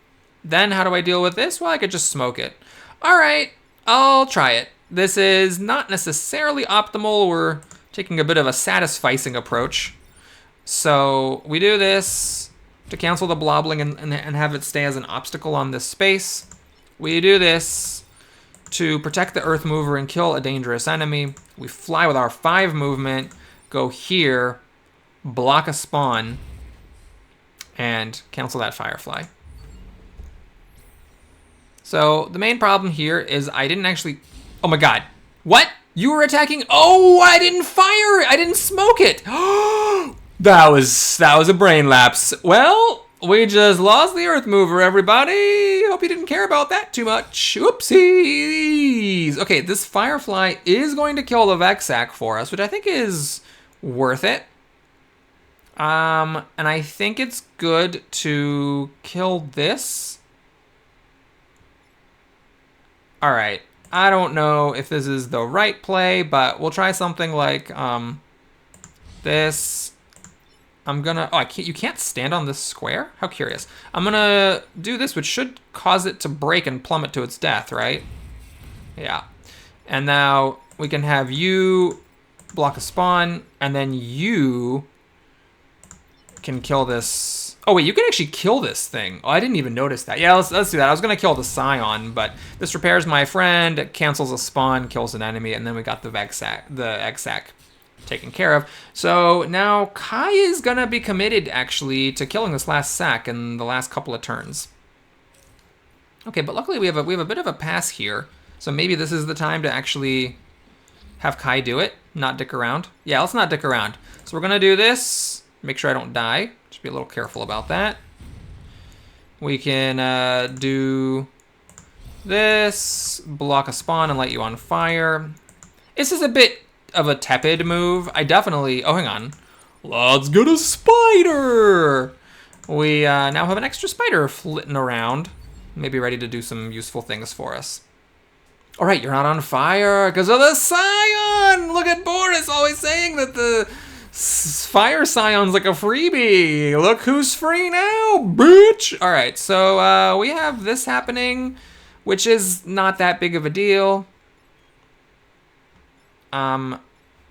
Then how do I deal with this? Well, I could just smoke it. All right, I'll try it. This is not necessarily optimal. We're taking a bit of a satisficing approach. So we do this to cancel the blobbling and have it stay as an obstacle on this space. We do this to protect the Earth Mover and kill a dangerous enemy. We fly with our 5 movement, go here, block a spawn, and cancel that Firefly. So the main problem here is I didn't actually... Oh my god. What? You were attacking... Oh, I didn't fire it! I didn't smoke it! That was a brain lapse. Well, we just lost the Earth Mover, everybody. Hope you didn't care about that too much. Oopsies. Okay, this Firefly is going to kill the Vexac for us, which I think is worth it. And I think it's good to kill this. All right. I don't know if this is the right play, but we'll try something like this. I'm gonna, oh, you can't stand on this square? How curious. I'm gonna do this, which should cause it to break and plummet to its death, right? Yeah. And now we can have you block a spawn, and then you can kill this. Oh wait, you can actually kill this thing. Oh, I didn't even notice that. Yeah, let's do that. I was gonna kill the Scion, but this repairs my friend, cancels a spawn, kills an enemy, and then we got the X-Sac taken care of. So now Kai is gonna be committed actually to killing this last sack in the last couple of turns. Okay, but luckily we have a bit of a pass here. So maybe this is the time to actually have Kai do it, not dick around. Yeah, let's not dick around. So we're gonna do this. Make sure I don't die. Just be a little careful about that. We can do this, block a spawn and light you on fire. This is a bit of a tepid move. I definitely... Oh, hang on. Let's get a spider! We now have an extra spider flitting around. Maybe ready to do some useful things for us. All right, you're not on fire because of the Scion! Look at Boris always saying that the Fire Scion's like a freebie. Look who's free now, bitch! All right, so we have this happening, which is not that big of a deal.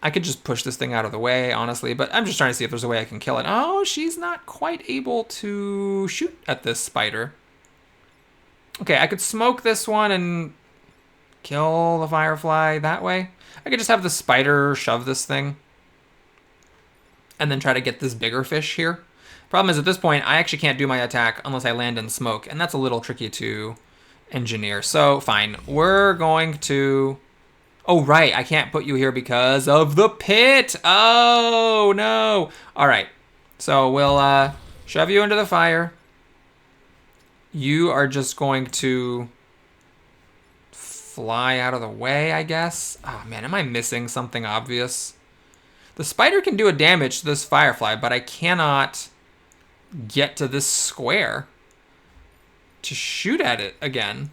I could just push this thing out of the way, honestly, but I'm just trying to see if there's a way I can kill it. Oh, she's not quite able to shoot at this spider. Okay, I could smoke this one and kill the Firefly that way. I could just have the spider shove this thing and then try to get this bigger fish here. Problem is, at this point, I actually can't do my attack unless I land in smoke, and that's a little tricky to engineer. So, fine. We're going to... Oh, right. I can't put you here because of the pit. Oh, no. All right. So we'll shove you into the fire. You are just going to fly out of the way, I guess. Oh man, am I missing something obvious? The spider can do a damage to this firefly, but I cannot get to this square to shoot at it again.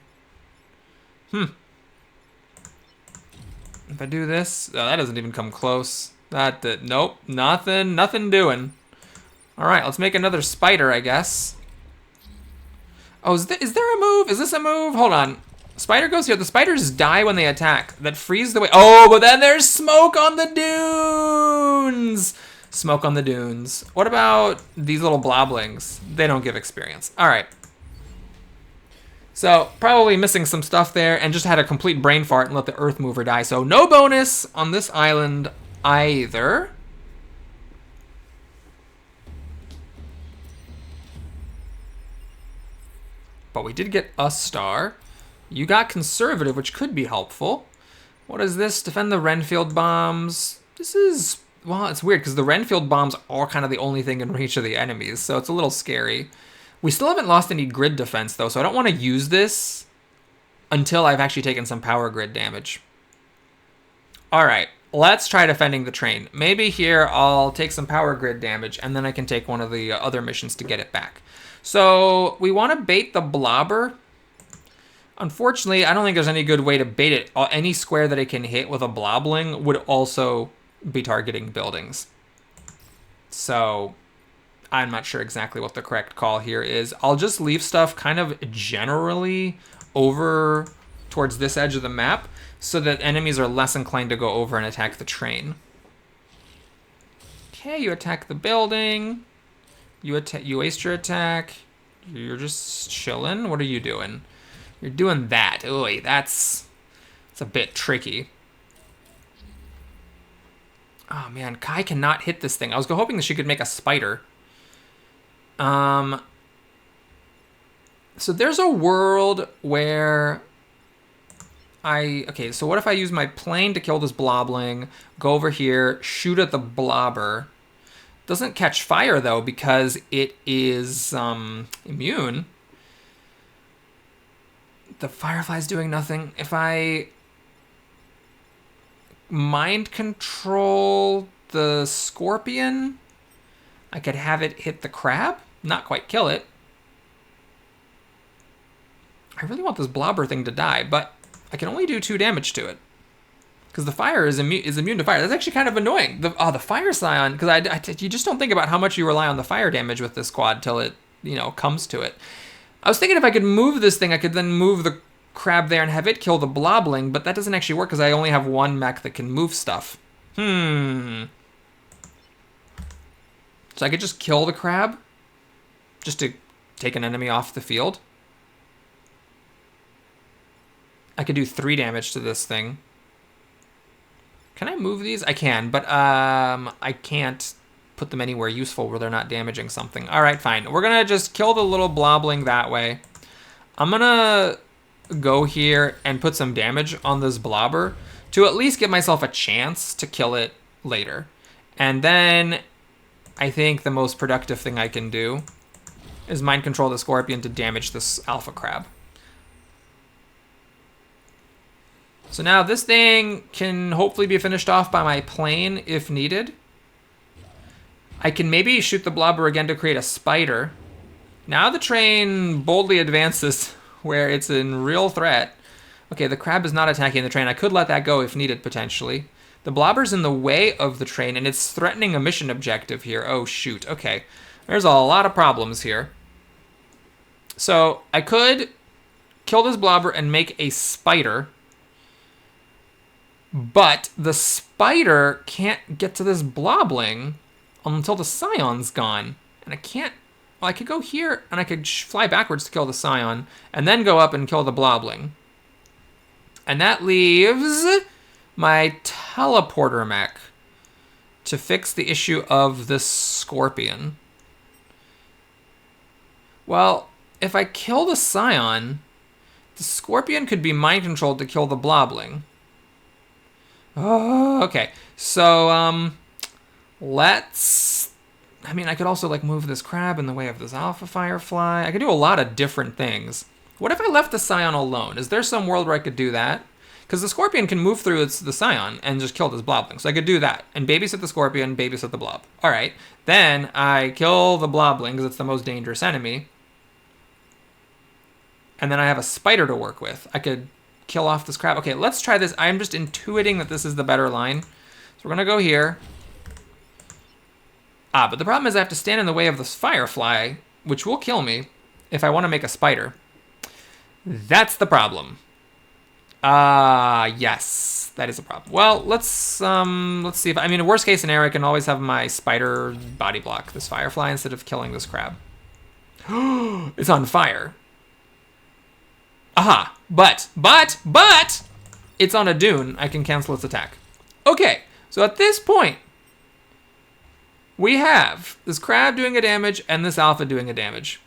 If I do this, oh, that doesn't even come close. Nope, nothing doing. All right, let's make another spider, I guess. Oh, is there a move? Is this a move? Hold on. Spider goes here. The spiders die when they attack. That frees the way. Oh, but then there's smoke on the dunes. Smoke on the dunes. What about these little bloblings? They don't give experience. All right. So probably missing some stuff there and just had a complete brain fart and let the earth mover die. So no bonus on this island either. But we did get a star. You got conservative, which could be helpful. What is this? Defend the Renfield bombs. This is, well, it's weird because the Renfield bombs are kind of the only thing in reach of the enemies, so it's a little scary. We still haven't lost any grid defense, though, so I don't want to use this until I've actually taken some power grid damage. All right, let's try defending the train. Maybe here I'll take some power grid damage, and then I can take one of the other missions to get it back. So we want to bait the blobber. Unfortunately, I don't think there's any good way to bait it. Any square that it can hit with a blobling would also be targeting buildings. So I'm not sure exactly what the correct call here is. I'll just leave stuff kind of generally over towards this edge of the map so that enemies are less inclined to go over and attack the train. Okay, you attack the building. You waste your attack. You're just chilling. What are you doing? You're doing that. Ooh, that's a bit tricky. Oh man, Kai cannot hit this thing. I was hoping that she could make a spider. So there's a world where okay, so what if I use my plane to kill this blobling, go over here, shoot at the blobber. Doesn't catch fire though because it is immune. The firefly's doing nothing. If I mind control the scorpion, I could have it hit the crab. Not quite kill it. I really want this blobber thing to die, but I can only do 2 damage to it. Because the fire is immune to fire. That's actually kind of annoying. The fire scion, because you just don't think about how much you rely on the fire damage with this squad till it, comes to it. I was thinking if I could move this thing, I could then move the crab there and have it kill the blobling, but that doesn't actually work because I only have 1 mech that can move stuff. So I could just kill the crab, just to take an enemy off the field. I could do 3 damage to this thing. Can I move these? I can, but I can't put them anywhere useful where they're not damaging something. All right, fine. We're going to just kill the little blobling that way. I'm going to go here and put some damage on this blobber to at least give myself a chance to kill it later. And then I think the most productive thing I can do is mind control the scorpion to damage this alpha crab. So now this thing can hopefully be finished off by my plane if needed. I can maybe shoot the blobber again to create a spider. Now the train boldly advances where it's in real threat. Okay, the crab is not attacking the train. I could let that go if needed, potentially. The blobber's in the way of the train, and it's threatening a mission objective here. Oh, shoot. Okay. There's a lot of problems here. So I could kill this blobber and make a spider. But the spider can't get to this blobling until the scion's gone. And I can't... Well, I could go here, and I could fly backwards to kill the scion, and then go up and kill the blobling. And that leaves my teleporter mech to fix the issue of this scorpion. Well, if I kill the scion, the scorpion could be mind-controlled to kill the blobling. Oh, okay. So, let's... I mean, I could also, like, move this crab in the way of this alpha firefly. I could do a lot of different things. What if I left the scion alone? Is there some world where I could do that? Because the Scorpion can move through the Scion and just kill this Blobling. So I could do that and babysit the Scorpion, babysit the Blob. All right. Then I kill the Blobling because it's the most dangerous enemy. And then I have a Spider to work with. I could kill off this crab. Okay, let's try this. I'm just intuiting that this is the better line. So we're going to go here. But the problem is I have to stand in the way of this Firefly, which will kill me if I want to make a Spider. That's the problem. Yes, that is a problem. Well, let's see if, I mean, worst case scenario, I can always have my Spider body block this Firefly instead of killing this crab. It's on fire. Aha, but, it's on a dune. I can cancel its attack. Okay, so at this point, we have this crab doing a damage and this alpha doing a damage.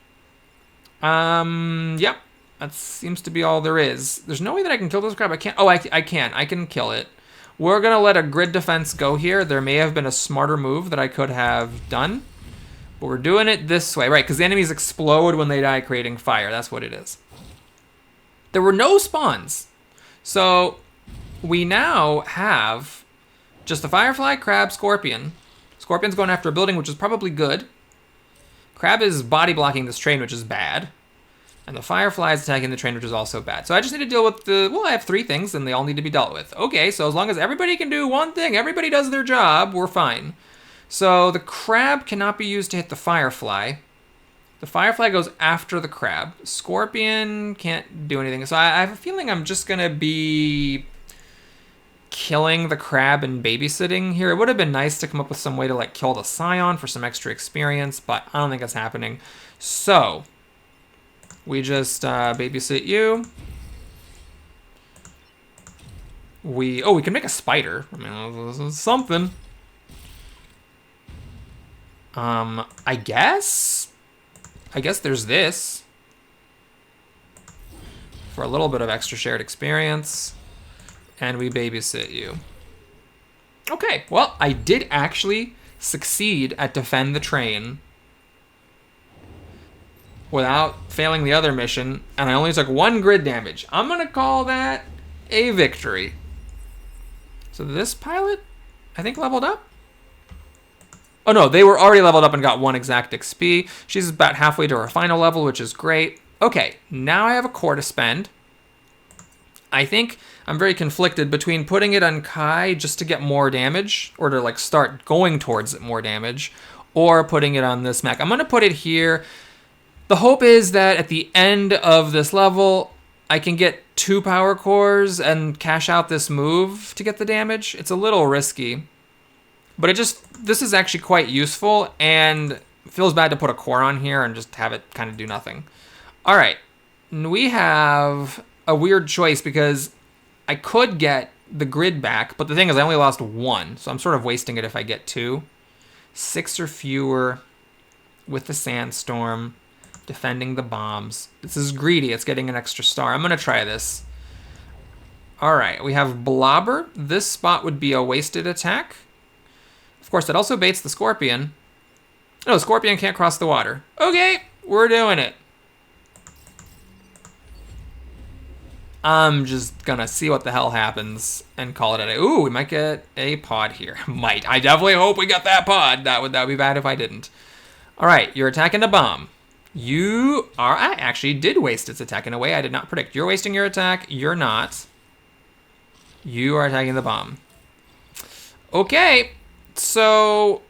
Yep. That seems to be all there is. There's no way that I can kill this crab. I can't. Oh, I can. I can kill it. We're going to let a grid defense go here. There may have been a smarter move that I could have done. But we're doing it this way. Right, because the enemies explode when they die, creating fire. That's what it is. There were no spawns. So we now have just the Firefly, Crab, Scorpion. Scorpion's going after a building, which is probably good. Crab is body blocking this train, which is bad. And the Firefly is attacking the train, which is also bad. So I just need to deal with well, I have 3 things, and they all need to be dealt with. Okay, so as long as everybody can do one thing, everybody does their job, we're fine. So the Crab cannot be used to hit the Firefly. The Firefly goes after the Crab. Scorpion can't do anything. So I have a feeling I'm just going to be killing the Crab and babysitting here. It would have been nice to come up with some way to like kill the Scion for some extra experience, but I don't think that's happening. So we just babysit you. We can make a Spider. I mean, this is something. I guess there's this for a little bit of extra shared experience. And we babysit you. Okay, well, I did actually succeed at defend the train without failing the other mission, and I only took 1 grid damage. I'm gonna call that a victory. So this pilot, I think, leveled up? Oh no, they were already leveled up and got 1 exact XP. She's about halfway to her final level, which is great. Okay, now I have a core to spend. I think I'm very conflicted between putting it on Kai just to get more damage, or to like start going towards it more damage, or putting it on this mech. I'm gonna put it here. The hope is that at the end of this level, I can get 2 power cores and cash out this move to get the damage. It's a little risky, but this is actually quite useful, and it feels bad to put a core on here and just have it kind of do nothing. All right, we have a weird choice because I could get the grid back, but the thing is I only lost 1, so I'm sort of wasting it if I get 2. 6 or fewer with the sandstorm, defending the bombs. This is greedy, it's getting an extra star. I'm gonna try this. All right, we have Blobber. This spot would be a wasted attack. Of course, that also baits the Scorpion. No, the Scorpion can't cross the water. Okay, we're doing it. I'm just gonna see what the hell happens and call it a day. Ooh, we might get a pod here. Might. I definitely hope we got that pod. That would be bad if I didn't. All right, you're attacking a bomb. I actually did waste its attack in a way I did not predict. You're wasting your attack. You're not. You are attacking the bomb. Okay, so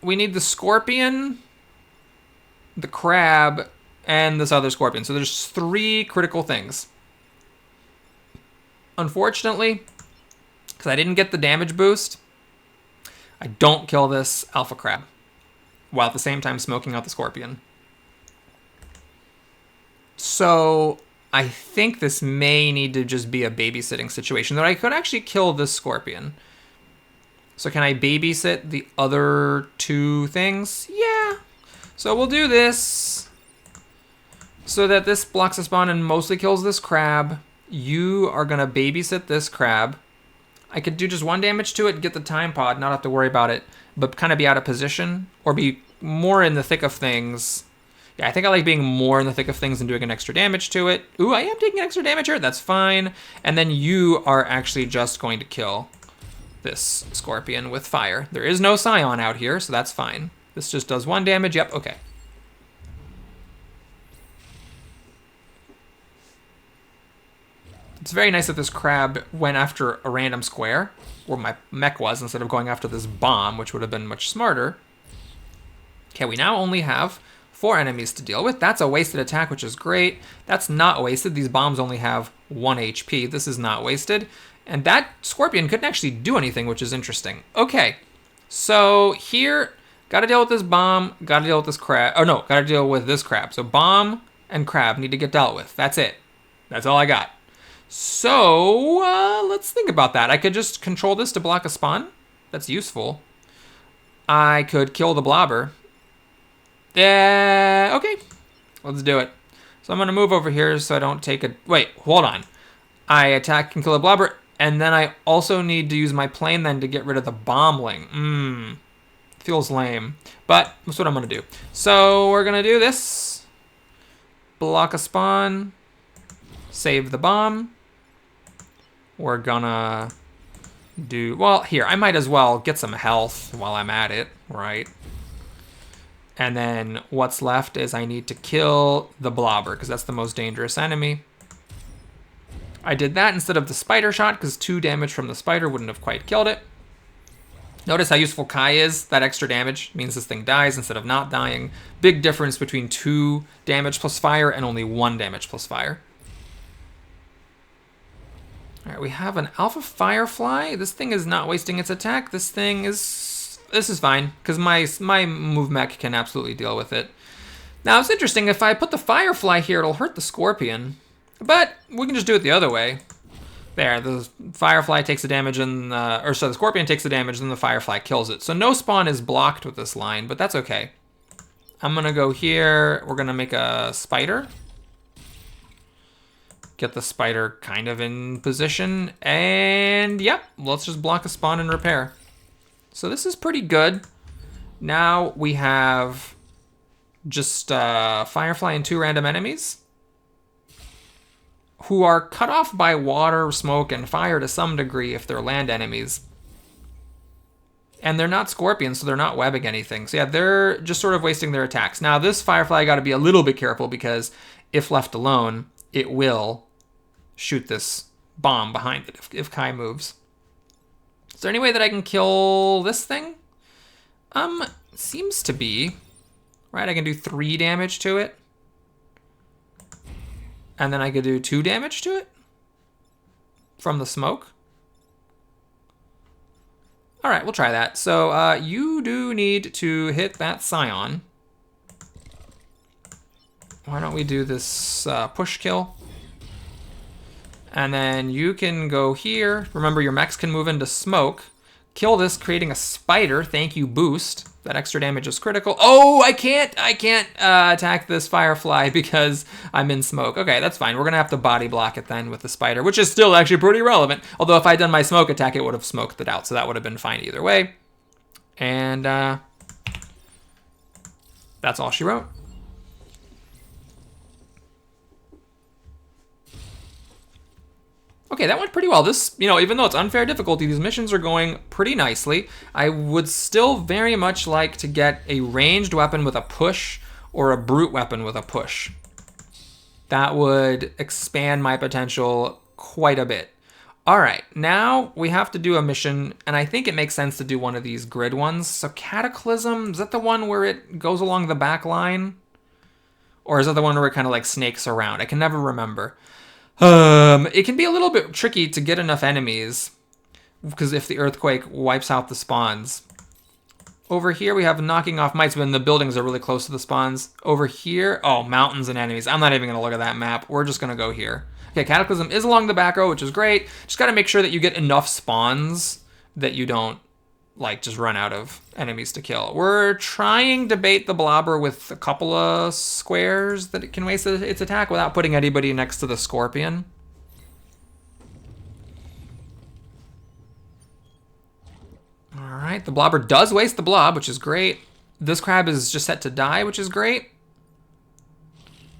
we need the Scorpion, the Crab, and this other Scorpion. So there's 3 critical things. Unfortunately, because I didn't get the damage boost, I don't kill this Alpha Crab, while at the same time smoking out the Scorpion. So I think this may need to just be a babysitting situation, that I could actually kill this Scorpion. So can I babysit the other 2 things? Yeah. So we'll do this so that this blocks a spawn and mostly kills this crab. You are going to babysit this crab. I could do just 1 damage to it, get the time pod, not have to worry about it, but kind of be out of position, or be more in the thick of things. Yeah, I think I like being more in the thick of things and doing an extra damage to it. Ooh, I am taking an extra damage here. That's fine. And then you are actually just going to kill this Scorpion with fire. There is no Scion out here, so that's fine. This just does 1 damage. Yep, okay. It's very nice that this crab went after a random square, where my mech was, instead of going after this bomb, which would have been much smarter. Okay, we now only have 4 enemies to deal with. That's a wasted attack, which is great. That's not wasted. These bombs only have 1 HP. This is not wasted. And that Scorpion couldn't actually do anything, which is interesting. Okay, so here, gotta deal with this bomb, gotta deal with this crab. Oh no, gotta deal with this crab. So bomb and crab need to get dealt with. That's it. That's all I got. So, let's think about that. I could just control this to block a spawn. That's useful. I could kill the blobber. Okay, let's do it. So I'm gonna move over here so I don't take a, wait, hold on. I attack and kill the blobber, and then I also need to use my plane then to get rid of the bombling. Feels lame, but that's what I'm gonna do. So we're gonna do this. Block a spawn, save the bomb. We're gonna do, well, here, I might as well get some health while I'm at it, right? And then what's left is I need to kill the blobber, because that's the most dangerous enemy. I did that instead of the spider shot, because 2 damage from the spider wouldn't have quite killed it. Notice how useful Kai is. That extra damage means this thing dies instead of not dying. Big difference between 2 damage plus fire and only 1 damage plus fire. All right, we have an Alpha Firefly. This thing is not wasting its attack. This is fine, because my move mech can absolutely deal with it. Now, it's interesting, if I put the Firefly here, it'll hurt the Scorpion. But we can just do it the other way. There, the Firefly takes the damage, and the Scorpion takes the damage, and the Firefly kills it. So no spawn is blocked with this line, but that's okay. I'm gonna go here. We're gonna make a spider. Get the spider kind of in position, and yep, let's just block a spawn and repair. So this is pretty good. Now we have just Firefly and 2 random enemies who are cut off by water, smoke, and fire to some degree if they're land enemies. And they're not Scorpions, so they're not webbing anything. So yeah, they're just sort of wasting their attacks. Now this Firefly got to be a little bit careful, because if left alone, it will shoot this bomb behind it if Kai moves. Is there any way that I can kill this thing? Seems to be. Right, I can do 3 damage to it. And then I could do 2 damage to it from the smoke. All right, we'll try that. So you do need to hit that Scion. Why don't we do this push kill? And then you can go here. Remember, your mechs can move into smoke. Kill this, creating a spider. Thank you, boost. That extra damage is critical. Oh, I can't attack this Firefly because I'm in smoke. Okay, that's fine. We're gonna have to body block it then with the spider, which is still actually pretty relevant. Although if I'd done my smoke attack, it would have smoked it out, so that would have been fine either way. And that's all she wrote. Okay, that went pretty well. This, even though it's unfair difficulty, these missions are going pretty nicely. I would still very much like to get a ranged weapon with a push or a brute weapon with a push. That would expand my potential quite a bit. All right, now we have to do a mission, and I think it makes sense to do one of these grid ones. So Cataclysm, is that the one where it goes along the back line? Or is that the one where it kind of like snakes around? I can never remember. It can be a little bit tricky to get enough enemies, because if the earthquake wipes out the spawns. Over here we have knocking off mites when the buildings are really close to the spawns. Over here, oh, mountains and enemies. I'm not even going to look at that map. We're just going to go here. Okay, Cataclysm is along the back row, which is great. Just got to make sure that you get enough spawns that you don't just run out of enemies to kill. We're trying to bait the blobber with a couple of squares that it can waste its attack without putting anybody next to the Scorpion. All right, the blobber does waste the blob, which is great. This crab is just set to die, which is great.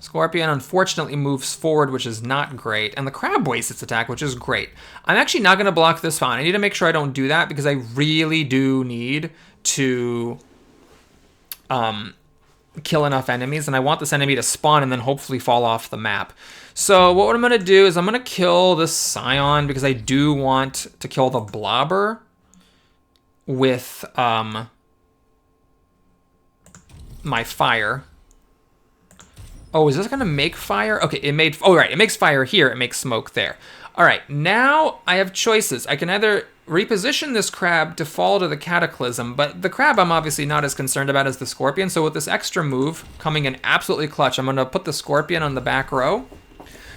Scorpion unfortunately moves forward, which is not great. And the crab wastes its attack, which is great. I'm actually not going to block this fawn. I need to make sure I don't do that because I really do need to kill enough enemies. And I want this enemy to spawn and then hopefully fall off the map. So what I'm going to do is I'm going to kill this Scion because I do want to kill the Blobber with my fire. Oh, is this gonna make fire? Okay, it made, oh right, it makes fire here, it makes smoke there. All right, now I have choices. I can either reposition this crab to fall to the Cataclysm, but the crab I'm obviously not as concerned about as the Scorpion, so with this extra move coming in absolutely clutch, I'm gonna put the Scorpion on the back row.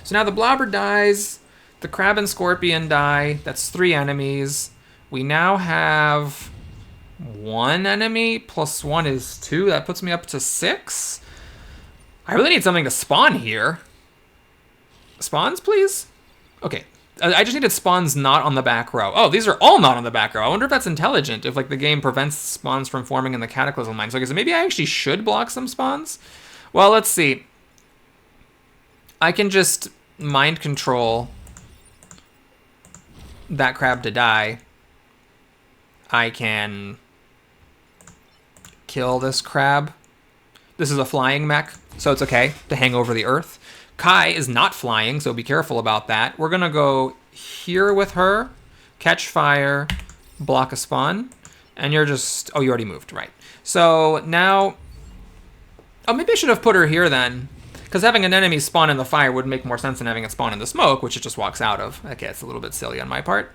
So now the Blobber dies, the crab and Scorpion die, that's 3 enemies. We now have 1 enemy, plus 1 is 2, that puts me up to 6. I really need something to spawn here. Spawns, please? Okay. I just needed spawns not on the back row. Oh, these are all not on the back row. I wonder if that's intelligent, if like the game prevents spawns from forming in the Cataclysm line. So I guess maybe I actually should block some spawns? Well, let's see. I can just mind control that crab to die. I can kill this crab. This is a flying mech, so it's okay to hang over the earth. Kai is not flying, so be careful about that. We're gonna go here with her, catch fire, block a spawn, and you're just, oh, you already moved, right. So now, oh, maybe I should have put her here then, because having an enemy spawn in the fire would make more sense than having it spawn in the smoke, which it just walks out of. Okay, it's a little bit silly on my part.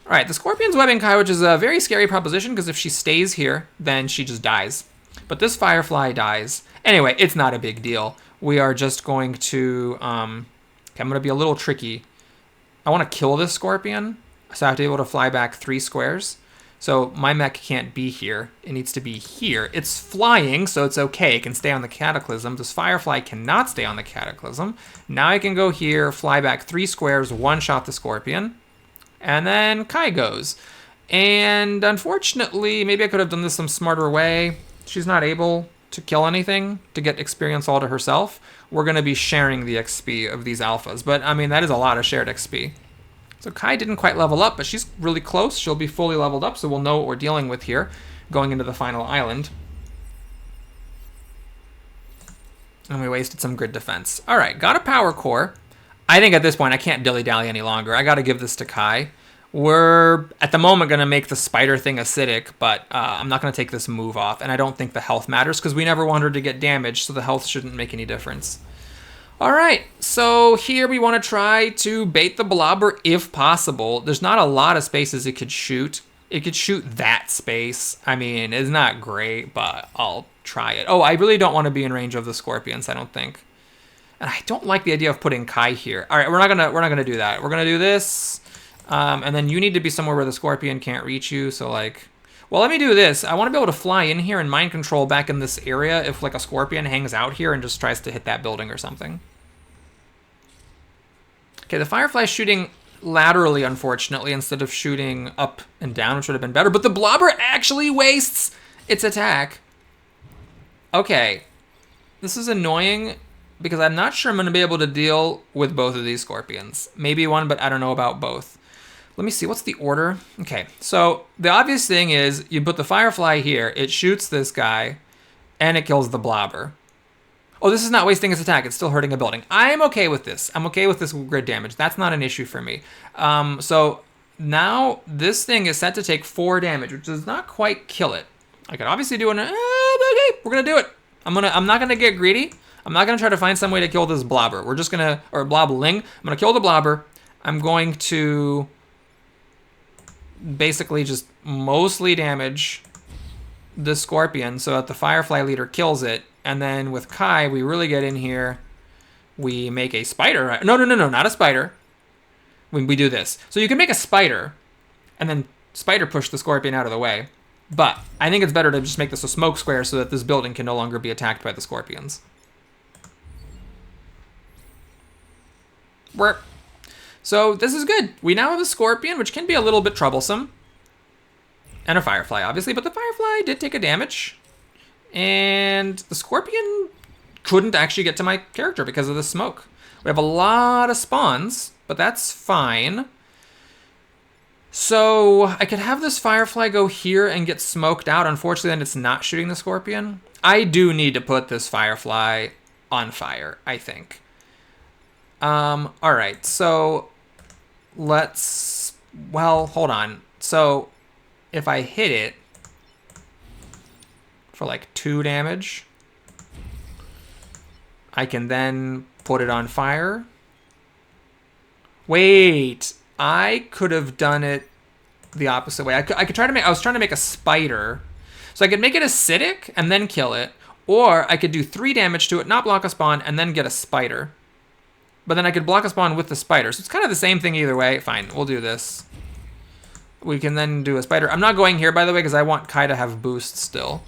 All right, the Scorpion's webbing Kai, which is a very scary proposition, because if she stays here, then she just dies. But this Firefly dies. Anyway, it's not a big deal. We are just going to, okay, I'm going to be a little tricky. I want to kill this Scorpion, so I have to be able to fly back 3 squares. So my mech can't be here. It needs to be here. It's flying, so it's okay. It can stay on the Cataclysm. This Firefly cannot stay on the Cataclysm. Now I can go here, fly back 3 squares, one-shot the Scorpion, and then Kai goes. And unfortunately, maybe I could have done this some smarter way. She's not able to kill anything to get experience all to herself. We're going to be sharing the XP of these alphas. But, I mean, that is a lot of shared XP. So Kai didn't quite level up, but she's really close. She'll be fully leveled up, so we'll know what we're dealing with here going into the final island. And we wasted some grid defense. All right, got a power core. I think at this point I can't dilly-dally any longer. I got to give this to Kai. We're, at the moment, going to make the spider thing acidic, but I'm not going to take this move off, and I don't think the health matters, because we never want her to get damaged, so the health shouldn't make any difference. Alright, so here we want to try to bait the Blobber if possible. There's not a lot of spaces it could shoot. It could shoot that space. I mean, it's not great, but I'll try it. Oh, I really don't want to be in range of the Scorpions, I don't think. And I don't like the idea of putting Kai here. Alright, we're not gonna do that. We're gonna do this. And then you need to be somewhere where the Scorpion can't reach you, so like... Well, let me do this. I want to be able to fly in here and mind control back in this area if like a Scorpion hangs out here and just tries to hit that building or something. Okay, the Firefly's shooting laterally, unfortunately, instead of shooting up and down, which would have been better. But the Blobber actually wastes its attack. Okay. This is annoying because I'm not sure I'm going to be able to deal with both of these Scorpions. Maybe one, but I don't know about both. Let me see, what's the order? Okay, so the obvious thing is you put the Firefly here, it shoots this guy, and it kills the Blobber. Oh, this is not wasting its attack, it's still hurting a building. I'm okay with this. I'm okay with this grid damage. That's not an issue for me. So now this thing is set to take 4 damage, which does not quite kill it. I could obviously do an, okay, we're gonna do it. I'm not gonna get greedy. I'm not gonna try to find some way to kill this Blobber. We're just gonna, or Blobling. I'm gonna kill the Blobber. I'm going to basically just mostly damage the Scorpion so that the Firefly leader kills it. And then with Kai, we really get in here. We make a spider. No, not a spider. We do this. So you can make a spider and then spider push the Scorpion out of the way. But I think it's better to just make this a smoke square so that this building can no longer be attacked by the Scorpions. Work. So this is good. We now have a Scorpion, which can be a little bit troublesome. And a Firefly, obviously, but the Firefly did take a damage. And the Scorpion couldn't actually get to my character because of the smoke. We have a lot of spawns, but that's fine. So I could have this Firefly go here and get smoked out. Unfortunately, then it's not shooting the Scorpion. I do need to put this Firefly on fire, I think. All right, so let's, well, hold on. So if I hit it for like 2 damage, I can then put it on fire. Wait, I could have done it the opposite way. I could try to make, I was trying to make a spider. So I could make it acidic and then kill it, or I could do 3 damage to it, not block a spawn, and then get a spider. But then I could block a spawn with the spider. So it's kind of the same thing either way. Fine, we'll do this. We can then do a spider. I'm not going here, by the way, because I want Kai to have boost still.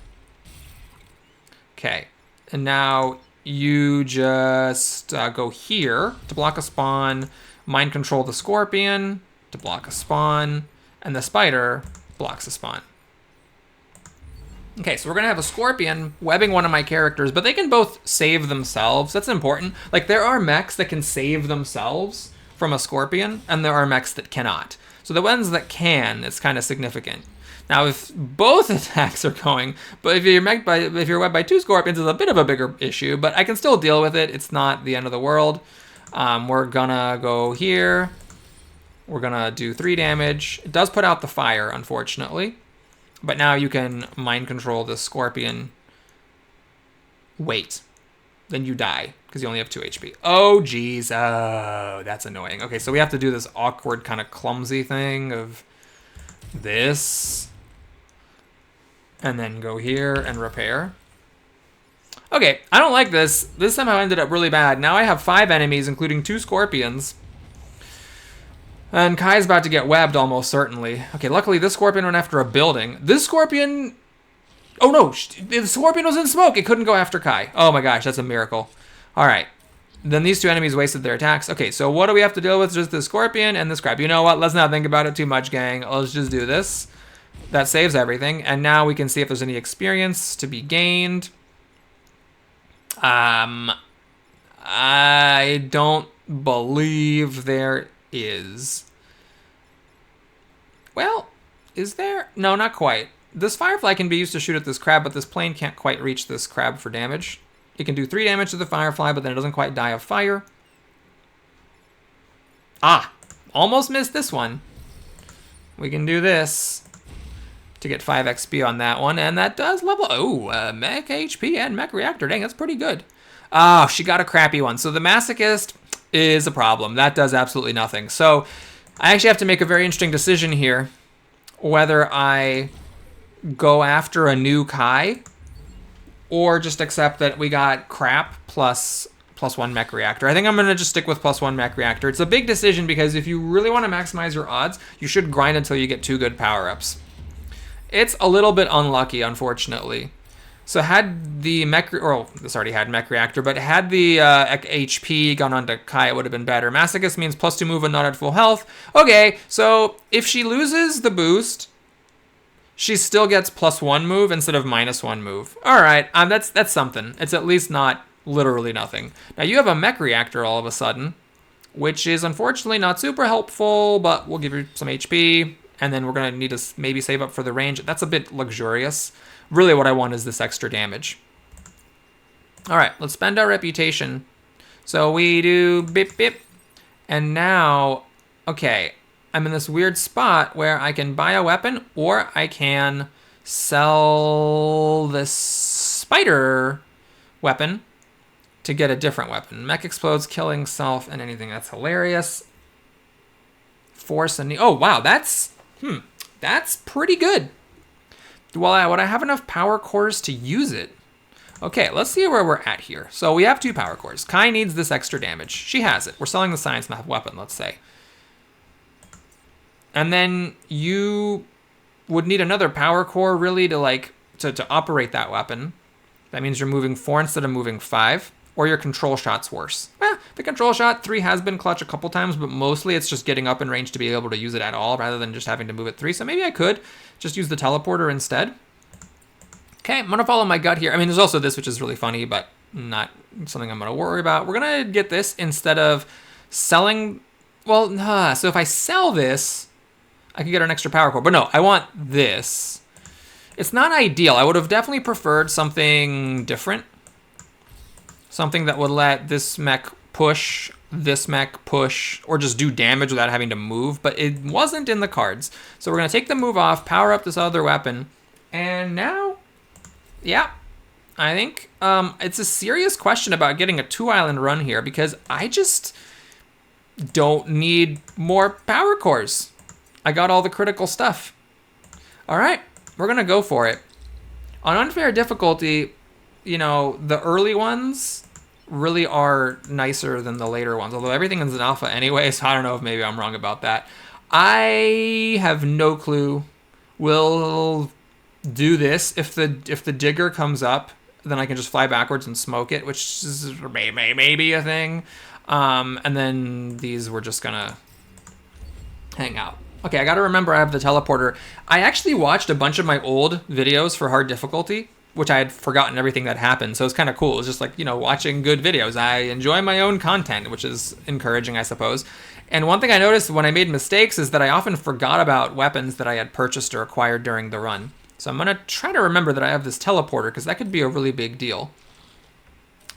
Okay, and now you just go here to block a spawn, mind control the Scorpion to block a spawn, and the spider blocks a spawn. Okay, so we're gonna have a Scorpion webbing one of my characters, but they can both save themselves. That's important. Like, there are mechs that can save themselves from a Scorpion, and there are mechs that cannot. So the ones that can, it's kind of significant. Now, if both attacks are going, but if you're webbed by 2 Scorpions, it's a bit of a bigger issue, but I can still deal with it. It's not the end of the world. We're gonna go here. We're gonna do 3 damage. It does put out the fire, unfortunately. But now you can mind control the Scorpion. Wait. Then you die, because you only have 2 HP. Oh, jeez. Oh, that's annoying. Okay, so we have to do this awkward, kind of clumsy thing of this. And then go here and repair. Okay, I don't like this. This somehow ended up really bad. Now I have 5 enemies, including 2 Scorpions. And Kai's about to get webbed, almost certainly. Okay, luckily this Scorpion went after a building. This Scorpion... Oh no, the Scorpion was in smoke. It couldn't go after Kai. Oh my gosh, that's a miracle. All right. Then these 2 enemies wasted their attacks. Okay, so what do we have to deal with? Just the Scorpion and this crab. You know what? Let's not think about it too much, gang. Let's just do this. That saves everything. And now we can see if there's any experience to be gained. I don't believe there is. Well, is there? No, not quite. This Firefly can be used to shoot at this crab, but this plane can't quite reach this crab for damage. It can do 3 damage to the Firefly, but then it doesn't quite die of fire. Ah, almost missed this one. We can do this to get 5 XP on that one, and that does level... Oh, mech HP and mech reactor. Dang, that's pretty good. Oh, she got a crappy one. So the Masochist is a problem. That does absolutely nothing. So I actually have to make a very interesting decision here, whether I go after a new Kai or just accept that we got crap plus +1 mech reactor. I think I'm going to just stick with +1 mech reactor. It's a big decision because if you really want to maximize your odds, you should grind until you get 2 good power-ups. It's a little bit unlucky, unfortunately. So had the mech, or this already had mech reactor, but had the HP gone on to Kai, it would have been better. Masochist means +2 move and not at full health. Okay, so if she loses the boost, she still gets +1 move instead of -1 move. All right, that's something. It's at least not literally nothing. Now you have a mech reactor all of a sudden, which is unfortunately not super helpful, but we'll give you some HP, and then we're gonna need to maybe save up for the range. That's a bit luxurious. Really what I want is this extra damage. All right, let's spend our reputation. So we do bip bip, and now, okay, I'm in this weird spot where I can buy a weapon or I can sell this spider weapon to get a different weapon. Mech explodes, killing self and anything. That's hilarious. Force and... Oh, wow, that's pretty good. Would I have enough power cores to use it? Okay, let's see where we're at here. So we have 2 power cores. Kai needs this extra damage. She has it. We're selling the science math weapon, let's say. And then you would need another power core really to operate that weapon. That means you're moving 4 instead of moving 5. Or your control shot's worse. The control shot 3 has been clutch a couple times, but mostly it's just getting up in range to be able to use it at all rather than just having to move it 3. So maybe I could just use the teleporter instead. Okay, I'm gonna follow my gut here. I mean, there's also this, which is really funny, but not something I'm going to worry about. We're going to get this instead of selling. Well, so if I sell this, I can get an extra power core. But no, I want this. It's not ideal. I would have definitely preferred something different. Something that would let this mech push, this mech push, or just do damage without having to move. But it wasn't in the cards. So we're going to take the move off, power up this other weapon. And now, yeah, I think it's a serious question about getting a 2-island run here. Because I just don't need more power cores. I got all the critical stuff. All right, we're going to go for it. On unfair difficulty, you know, the early ones really are nicer than the later ones, although everything is an alpha anyway, so I don't know if maybe I'm wrong about that. I have no clue. We'll do this. If the digger comes up, then I can just fly backwards and smoke it, which is maybe a thing. And then these we're just gonna hang out. Okay, I gotta remember I have the teleporter. I actually watched a bunch of my old videos for hard difficulty, which I had forgotten everything that happened. So it's kind of cool. It's just like, you know, watching good videos. I enjoy my own content, which is encouraging, I suppose. And one thing I noticed when I made mistakes is that I often forgot about weapons that I had purchased or acquired during the run. So I'm going to try to remember that I have this teleporter, because that could be a really big deal.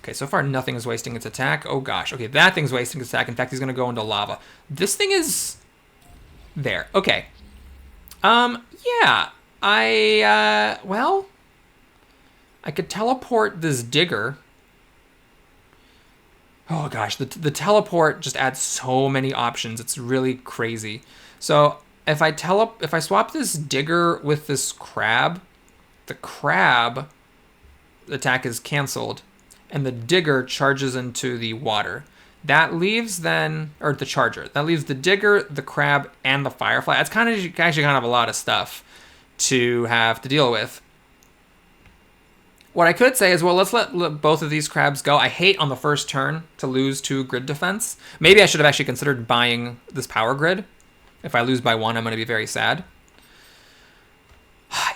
Okay, so far nothing is wasting its attack. Oh gosh. Okay, that thing's wasting its attack. In fact, he's going to go into lava. This thing is there. Okay. Yeah. Well, I could teleport this digger. Oh gosh, the teleport just adds so many options. It's really crazy. So if I swap this digger with this crab, the crab attack is canceled, and the digger charges into the water. That leaves then, or the charger. That leaves the digger, the crab, and the firefly. That's actually kind of a lot of stuff to have to deal with. What I could say is, well, let's let both of these crabs go. I hate on the first turn to lose 2 grid defense. Maybe I should have actually considered buying this power grid. If I lose by 1, I'm going to be very sad.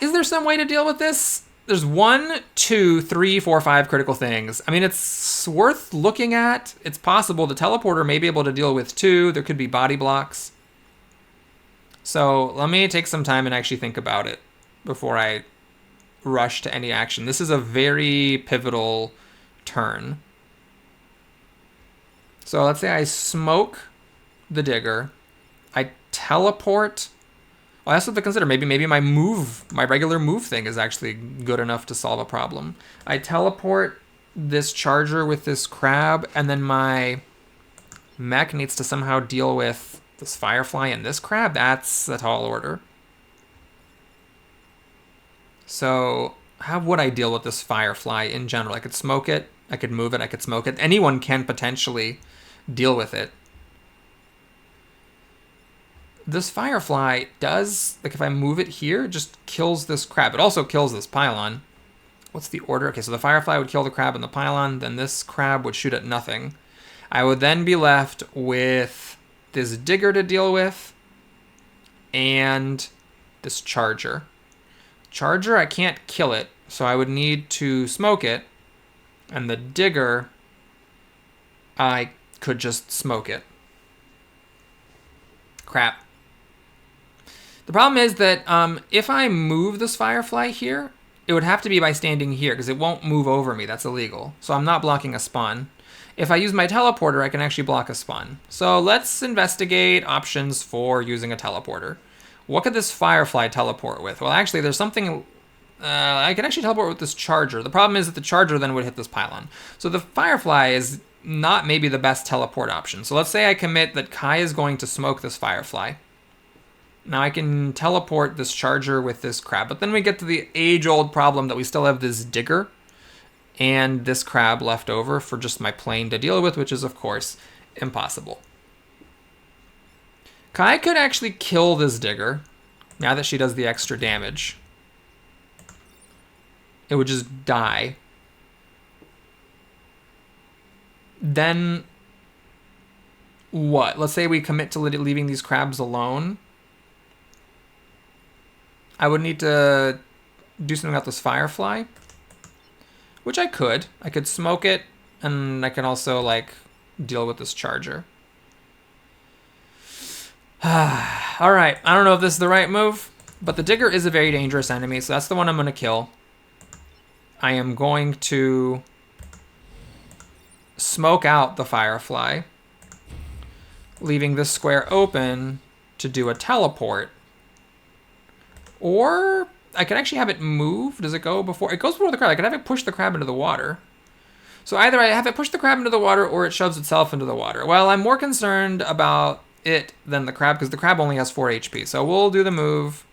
Is there some way to deal with this? There's 1, 2, 3, 4, 5 critical things. I mean, it's worth looking at. It's possible the teleporter may be able to deal with 2. There could be body blocks. So let me take some time and actually think about it before I rush to any action. This is a very pivotal turn. So let's say I smoke the digger. I teleport. Well, I also have to consider maybe my regular move thing is actually good enough to solve a problem. I teleport this charger with this crab, and then my mech needs to somehow deal with this firefly and this crab. That's a tall order. So how would I deal with this firefly in general? I could smoke it, I could move it, I could smoke it. Anyone can potentially deal with it. This firefly does, like if I move it here, it just kills this crab. It also kills this pylon. What's the order? Okay, so the firefly would kill the crab and the pylon, then this crab would shoot at nothing. I would then be left with this digger to deal with and this charger. Charger, I can't kill it, so I would need to smoke it. And the digger, I could just smoke it. Crap. The problem is that if I move this firefly here, it would have to be by standing here, because it won't move over me. That's illegal. So I'm not blocking a spawn. If I use my teleporter, I can actually block a spawn. So let's investigate options for using a teleporter. What could this firefly teleport with? Well, actually, there's something... I can actually teleport with this charger. The problem is that the charger then would hit this pylon. So the firefly is not maybe the best teleport option. So let's say I commit that Kai is going to smoke this firefly. Now I can teleport this charger with this crab. But then we get to the age-old problem that we still have this digger and this crab left over for just my plane to deal with, which is, of course, impossible. Kai could actually kill this digger now that she does the extra damage. It would just die. Then what? Let's say we commit to leaving these crabs alone. I would need to do something about this firefly. which I could. I could smoke it, and I can also, like, deal with this charger. All right, I don't know if this is the right move, but the Digger is a very dangerous enemy, so that's the one I'm going to kill. I am going to smoke out the Firefly, leaving this square open to do a teleport. Or I could actually have it move. Does it go before? It goes before the crab. I could have it push the crab into the water. So either I have it push the crab into the water or it shoves itself into the water. Well, I'm more concerned about it than the crab because the crab only has 4 HP. So we'll do the move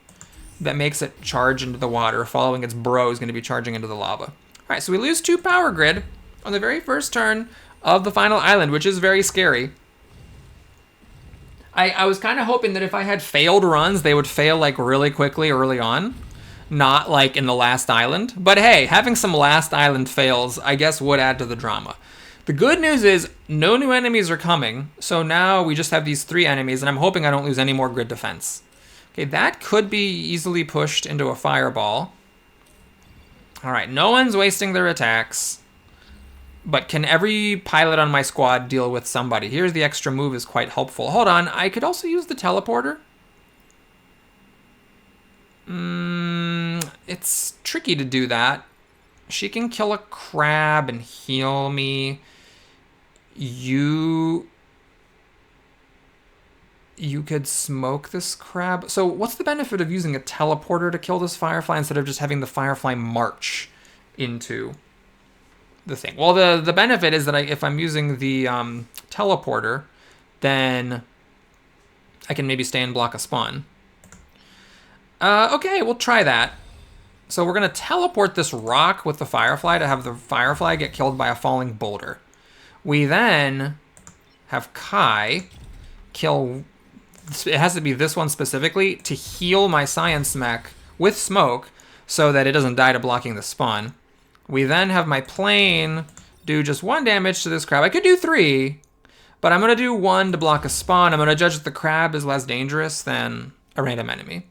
that makes it charge into the water. Following its bro is going to be charging into the lava. All right, so we lose 2 power grid on the very first turn of the final island, which is very scary. I was kind of hoping that if I had failed runs, they would fail like really quickly early on, not like in the last island. But hey, having some last island fails, I guess, would add to the drama. The good news is no new enemies are coming, so now we just have these 3 enemies, and I'm hoping I don't lose any more grid defense. Okay, that could be easily pushed into a fireball. All right, no one's wasting their attacks. But can every pilot on my squad deal with somebody? Here's the extra move is quite helpful. Hold on, I could also use the teleporter. It's tricky to do that. She can kill a crab and heal me. You could smoke this crab. So what's the benefit of using a teleporter to kill this Firefly instead of just having the Firefly march into the thing? Well, the benefit is that if I'm using the teleporter, then I can maybe stay and block a spawn. Okay, we'll try that. So we're going to teleport this rock with the Firefly to have the Firefly get killed by a falling boulder. We then have Kai kill... It has to be this one specifically to heal my Science Mech with smoke so that it doesn't die to blocking the spawn. We then have my plane do just 1 damage to this crab. I could do 3, but I'm going to do 1 to block a spawn. I'm going to judge that the crab is less dangerous than a random enemy.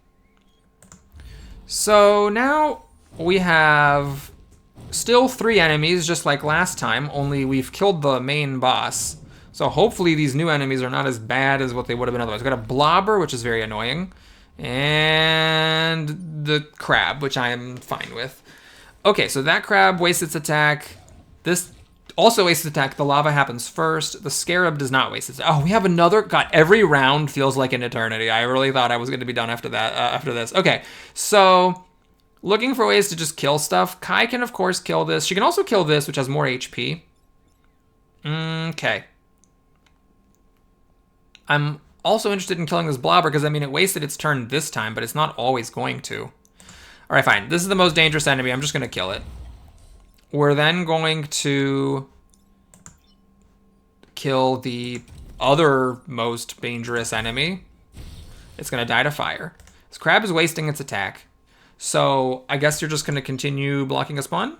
So now we have still 3 enemies, just like last time, only we've killed the main boss. So hopefully these new enemies are not as bad as what they would have been otherwise. We've got a blobber, which is very annoying, and the crab, which I am fine with. Okay, so that crab wastes its attack. This also wastes its attack. The lava happens first. The scarab does not waste its attack. Oh, we have another. God, every round feels like an eternity. I really thought I was going to be done after that. After this. Okay, so looking for ways to just kill stuff. Kai can, of course, kill this. She can also kill this, which has more HP. Okay. I'm also interested in killing this blobber because, I mean, it wasted its turn this time, but it's not always going to. All right, fine. This is the most dangerous enemy. I'm just going to kill it. We're then going to kill the other most dangerous enemy. It's going to die to fire. This crab is wasting its attack. So I guess you're just going to continue blocking a spawn?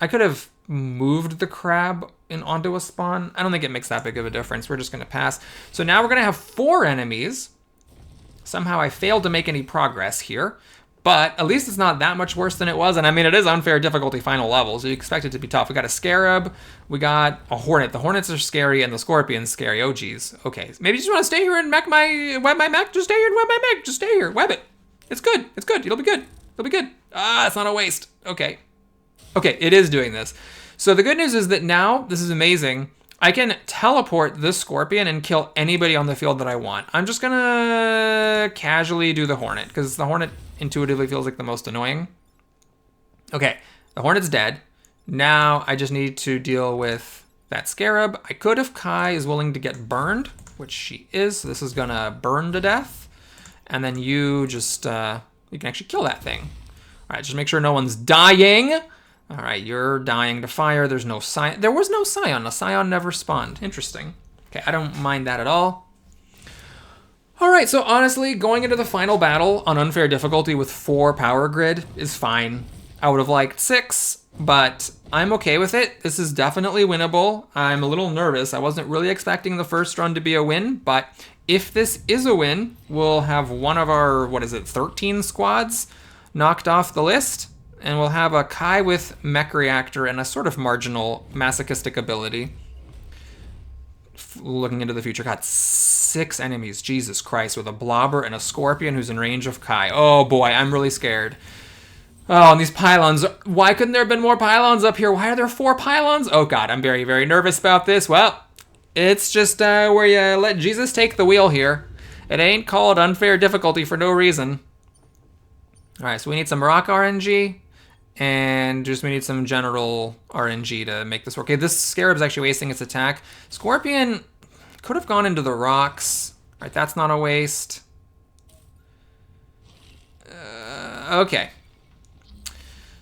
I could have moved the crab onto a spawn. I don't think it makes that big of a difference. We're just going to pass. So now we're going to have 4 enemies. Somehow I failed to make any progress here. But at least it's not that much worse than it was. And I mean, it is unfair difficulty final level, so you expect it to be tough. We got a scarab. We got a hornet. The hornets are scary and the scorpion's scary. Oh, geez. Okay. Maybe you just want to stay here and web my mech? Just stay here and web my mech. Just stay here. Web it. It's good. It's good. It'll be good. It'll be good. Ah, it's not a waste. Okay. Okay, it is doing this. So the good news is that now, this is amazing, I can teleport this scorpion and kill anybody on the field that I want. I'm just gonna casually do the hornet, because the hornet intuitively feels like the most annoying. Okay, the hornet's dead. Now I just need to deal with that scarab. I could, if Kai is willing to get burned, which she is, so this is gonna burn to death. And then you just, you can actually kill that thing. All right, just make sure no one's dying. All right, you're dying to fire. There's no Scion. There was no Scion. A Scion never spawned. Interesting. Okay, I don't mind that at all. All right, so honestly, going into the final battle on unfair difficulty with 4 power grid is fine. I would have liked 6, but I'm okay with it. This is definitely winnable. I'm a little nervous. I wasn't really expecting the first run to be a win, but if this is a win, we'll have one of our, 13 squads knocked off the list, and we'll have a Kai with Mech Reactor and a sort of marginal masochistic ability. Looking into the future, got 6 enemies, Jesus Christ, with a Blobber and a Scorpion who's in range of Kai. Oh boy, I'm really scared. Oh, and these pylons. Why couldn't there have been more pylons up here? Why are there 4 pylons? Oh god, I'm very, very nervous about this. Well, it's just where you let Jesus take the wheel here. It ain't called unfair difficulty for no reason. Alright, so we need some rock RNG, and just we need some general RNG to make this work. Okay, this Scarab's actually wasting its attack. Scorpion could have gone into the rocks. Alright, that's not a waste. Okay.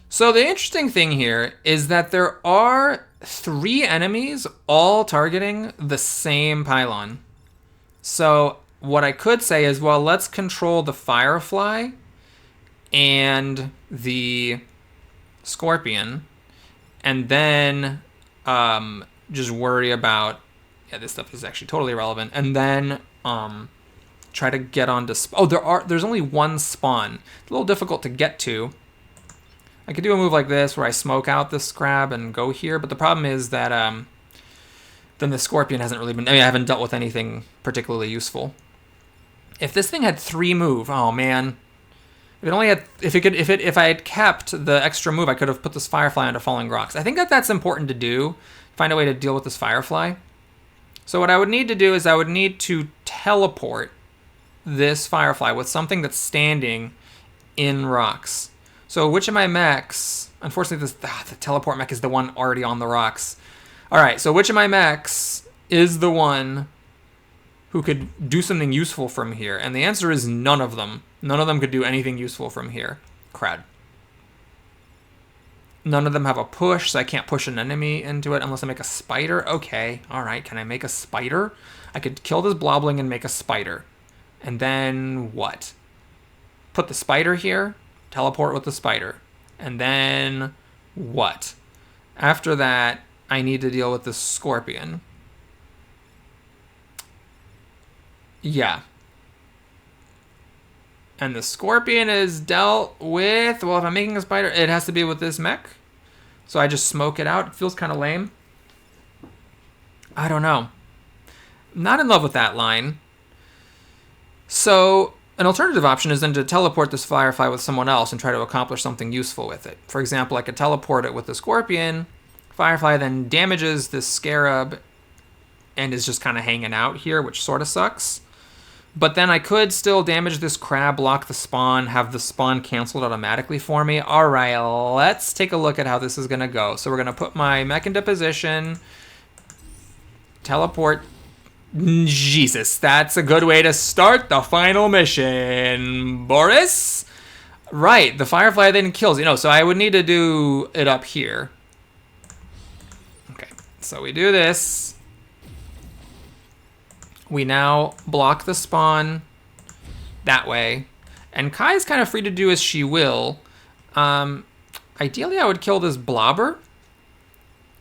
So the interesting thing here is that there are 3 enemies all targeting the same pylon. So what I could say is, well, let's control the Firefly and the Scorpion, and then just worry about, yeah, this stuff is actually totally irrelevant, and then try to get onto, there's only 1 spawn. It's a little difficult to get to. I could do a move like this where I smoke out this Scrab and go here, but the problem is that then the Scorpion hasn't really been, I haven't dealt with anything particularly useful. If this thing had 3 move, oh man. If it only had, if I had kept the extra move, I could have put this Firefly onto Falling Rocks. I think that's important to do, find a way to deal with this Firefly. So what I would need to do is I would need to teleport this Firefly with something that's standing in rocks. So which of my mechs, unfortunately the teleport mech is the one already on the rocks. All right, so which of my mechs is the one who could do something useful from here? And the answer is none of them. None of them could do anything useful from here. Crud. None of them have a push, so I can't push an enemy into it unless I make a spider. Okay, all right, can I make a spider? I could kill this Blobling and make a spider. And then what? Put the spider here, teleport with the spider. And then what? After that, I need to deal with the Scorpion. Yeah. And the Scorpion is dealt with, well, if I'm making a spider, it has to be with this mech. So I just smoke it out. It feels kind of lame. I don't know. Not in love with that line. So an alternative option is then to teleport this Firefly with someone else and try to accomplish something useful with it. For example, I could teleport it with the Scorpion. Firefly then damages this Scarab and is just kind of hanging out here, which sort of sucks. But then I could still damage this Crab, block the spawn, have the spawn canceled automatically for me. All right, let's take a look at how this is going to go. So we're going to put my mech into position, teleport. Jesus, that's a good way to start the final mission, Boris. Right, the Firefly then kills, so I would need to do it up here. Okay, so we do this. We now block the spawn that way. And Kai's kind of free to do as she will. Ideally, I would kill this Blobber.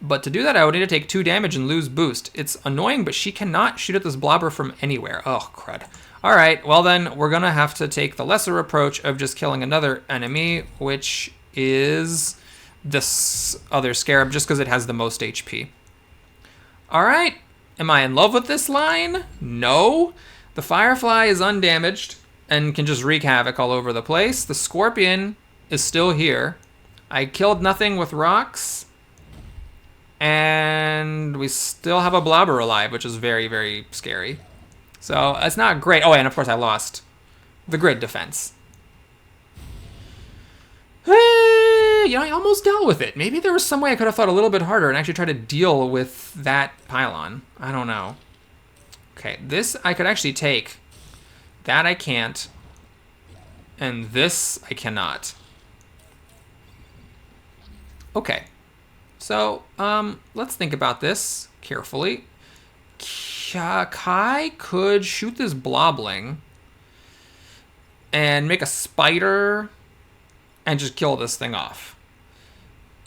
But to do that, I would need to take 2 damage and lose boost. It's annoying, but she cannot shoot at this Blobber from anywhere. Oh, crud. All right, well then, we're going to have to take the lesser approach of just killing another enemy, which is this other Scarab, just because it has the most HP. All right. Am I in love with this line? No. The Firefly is undamaged and can just wreak havoc all over the place. The Scorpion is still here. I killed nothing with rocks. And we still have a Blobber alive, which is very, very scary. So it's not great. Oh, and of course I lost the grid defense. I almost dealt with it. Maybe there was some way I could have thought a little bit harder and actually try to deal with that pylon. I don't know. Okay, this I could actually take. That I can't. And this I cannot. Okay. So, let's think about this carefully. Kai could shoot this Blobling and make a spider and just kill this thing off.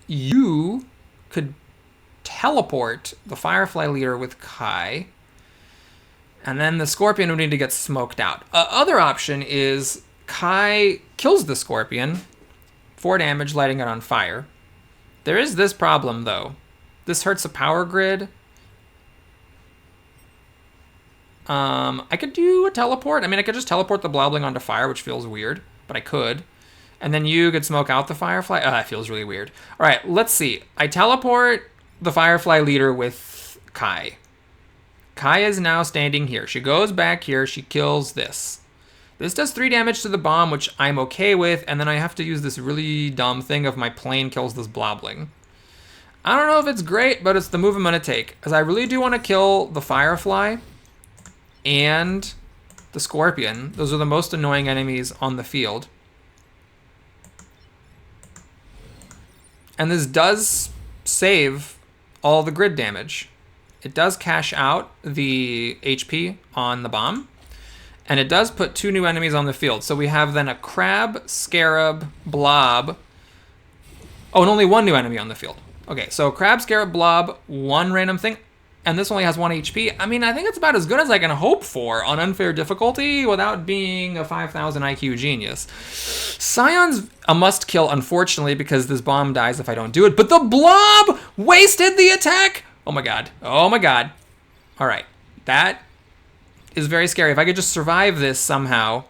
You could teleport the Firefly leader with Kai, and then the Scorpion would need to get smoked out. Other option is Kai kills the Scorpion. 4 damage, lighting it on fire. There is this problem, though. This hurts a power grid. I could do a teleport. I mean, I could just teleport the Blobling onto fire, which feels weird, but I could. And then you could smoke out the Firefly. That feels really weird. All right, let's see. I teleport the Firefly leader with Kai. Kai is now standing here. She goes back here. She kills this. This does 3 damage to the bomb, which I'm okay with, and then I have to use this really dumb thing of my plane kills this Blobling. I don't know if it's great, but it's the move I'm going to take, because I really do want to kill the Firefly and the Scorpion. Those are the most annoying enemies on the field. And this does save all the grid damage. It does cash out the HP on the bomb. And it does put 2 new enemies on the field. So we have then a Crab, Scarab, Blob. Oh, and only 1 new enemy on the field. Okay, so Crab, Scarab, Blob, 1 random thing. And this only has 1 HP. I mean, I think it's about as good as I can hope for on unfair difficulty without being a 5,000 IQ genius. Scion's a must-kill, unfortunately, because this bomb dies if I don't do it. But the Blob wasted the attack! Oh my god. Oh my god. Alright. That is very scary. If I could just survive this somehow,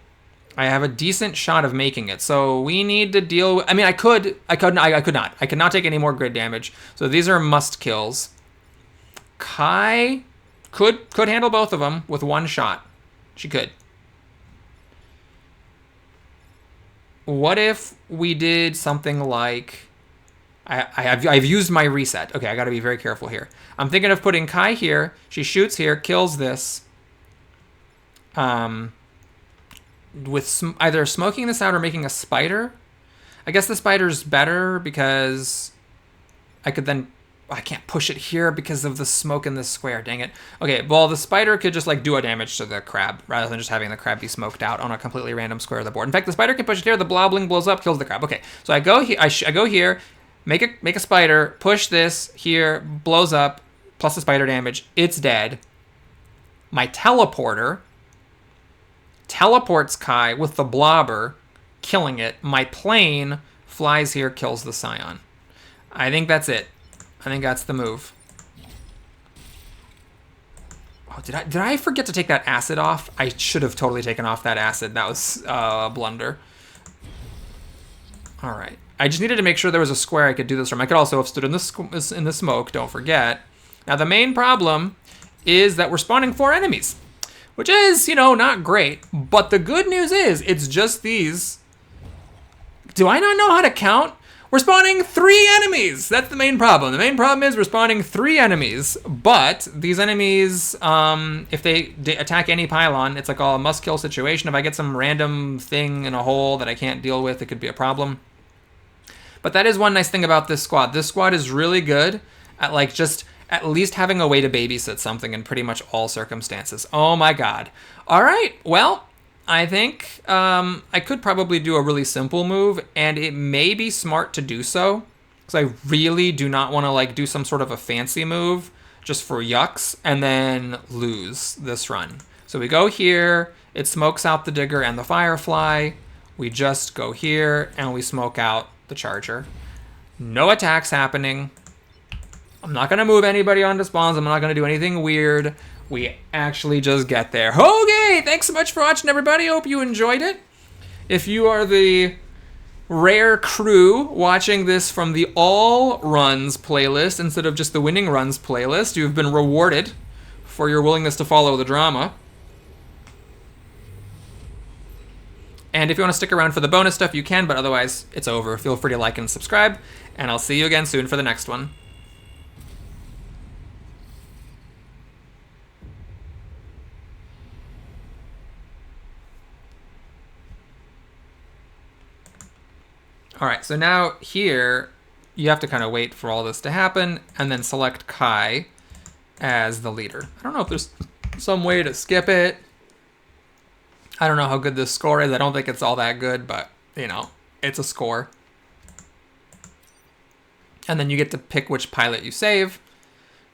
I have a decent shot of making it. So we need to deal with... I mean, I could not. I could not take any more grid damage. So these are must-kills. Kai could handle both of them with 1 shot. She could. What if we did something like... I've used my reset. Okay, I got to be very careful here. I'm thinking of putting Kai here. She shoots here, kills this. With either smoking this out or making a spider. I guess the spider's better because I could then... I can't push it here because of the smoke in this square. Dang it. Okay, well, the spider could just like do a damage to the crab rather than just having the crab be smoked out on a completely random square of the board. In fact, the spider can push it here. The Blobling blows up, kills the crab. Okay, so I go here. I go here, make a spider, push this here, blows up, plus the spider damage. It's dead. My teleporter teleports Kai with the Blobber, killing it. My plane flies here, kills the Scion. I think that's it. I think that's the move. Oh, did I forget to take that acid off? I should have totally taken off that acid. That was a blunder. All right. I just needed to make sure there was a square I could do this from. I could also have stood in the smoke, don't forget. Now, the main problem is that we're spawning 4 enemies, which is, you know, not great. But the good news is it's just these. Do I not know how to count? We're spawning 3 enemies. That's the main problem. The main problem is we're spawning 3 enemies, but these enemies, if they attack any pylon, it's like a must-kill situation. If I get some random thing in a hole that I can't deal with, it could be a problem. But that is one nice thing about this squad. This squad is really good at like just at least having a way to babysit something in pretty much all circumstances. Oh my god. All right, well, I think I could probably do a really simple move, and it may be smart to do so, because I really do not want to like do some sort of a fancy move just for yucks and then lose this run. So we go here, it smokes out the Digger and the Firefly. We just go here and we smoke out the Charger. No attacks happening. I'm not going to move anybody onto spawns. I'm not going to do anything weird. We actually just get there. Okay, thanks so much for watching, everybody. Hope you enjoyed it. If you are the rare crew watching this from the all runs playlist instead of just the winning runs playlist, you've been rewarded for your willingness to follow the drama. And if you want to stick around for the bonus stuff, you can, but otherwise, it's over. Feel free to like and subscribe, and I'll see you again soon for the next one. All right, so now here, you have to kind of wait for all this to happen, and then select Kai as the leader. I don't know if there's some way to skip it. I don't know how good this score is. I don't think it's all that good, but, you know, it's a score. And then you get to pick which pilot you save.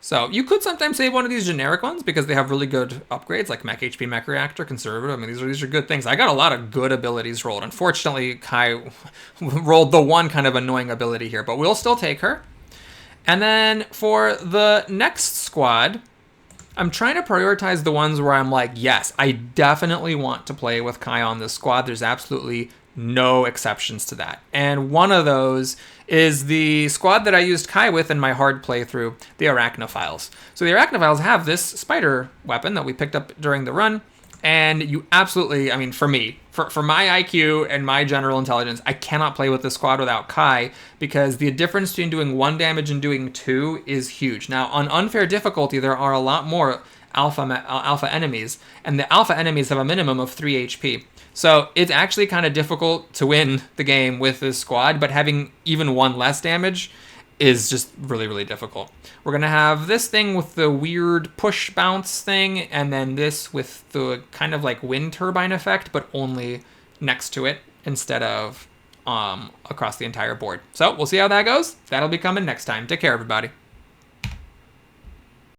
So you could sometimes save one of these generic ones because they have really good upgrades like Mech HP, Mech Reactor, Conservative. I mean, these are good things. I got a lot of good abilities rolled. Unfortunately, Kai rolled the one kind of annoying ability here, but we'll still take her. And then for the next squad, I'm trying to prioritize the ones where I'm like, yes, I definitely want to play with Kai on this squad. There's absolutely no exceptions to that. And one of those is the squad that I used Kai with in my hard playthrough, the Arachnophiles. So the Arachnophiles have this spider weapon that we picked up during the run, and you absolutely, I mean, for me, for my IQ and my general intelligence, I cannot play with this squad without Kai because the difference between doing 1 damage and doing 2 is huge. Now, on unfair difficulty, there are a lot more alpha enemies, and the alpha enemies have a minimum of 3 HP. So it's actually kind of difficult to win the game with this squad, but having even 1 less damage is just really, really difficult. We're going to have this thing with the weird push bounce thing, and then this with the kind of like wind turbine effect, but only next to it instead of across the entire board. So we'll see how that goes. That'll be coming next time. Take care, everybody.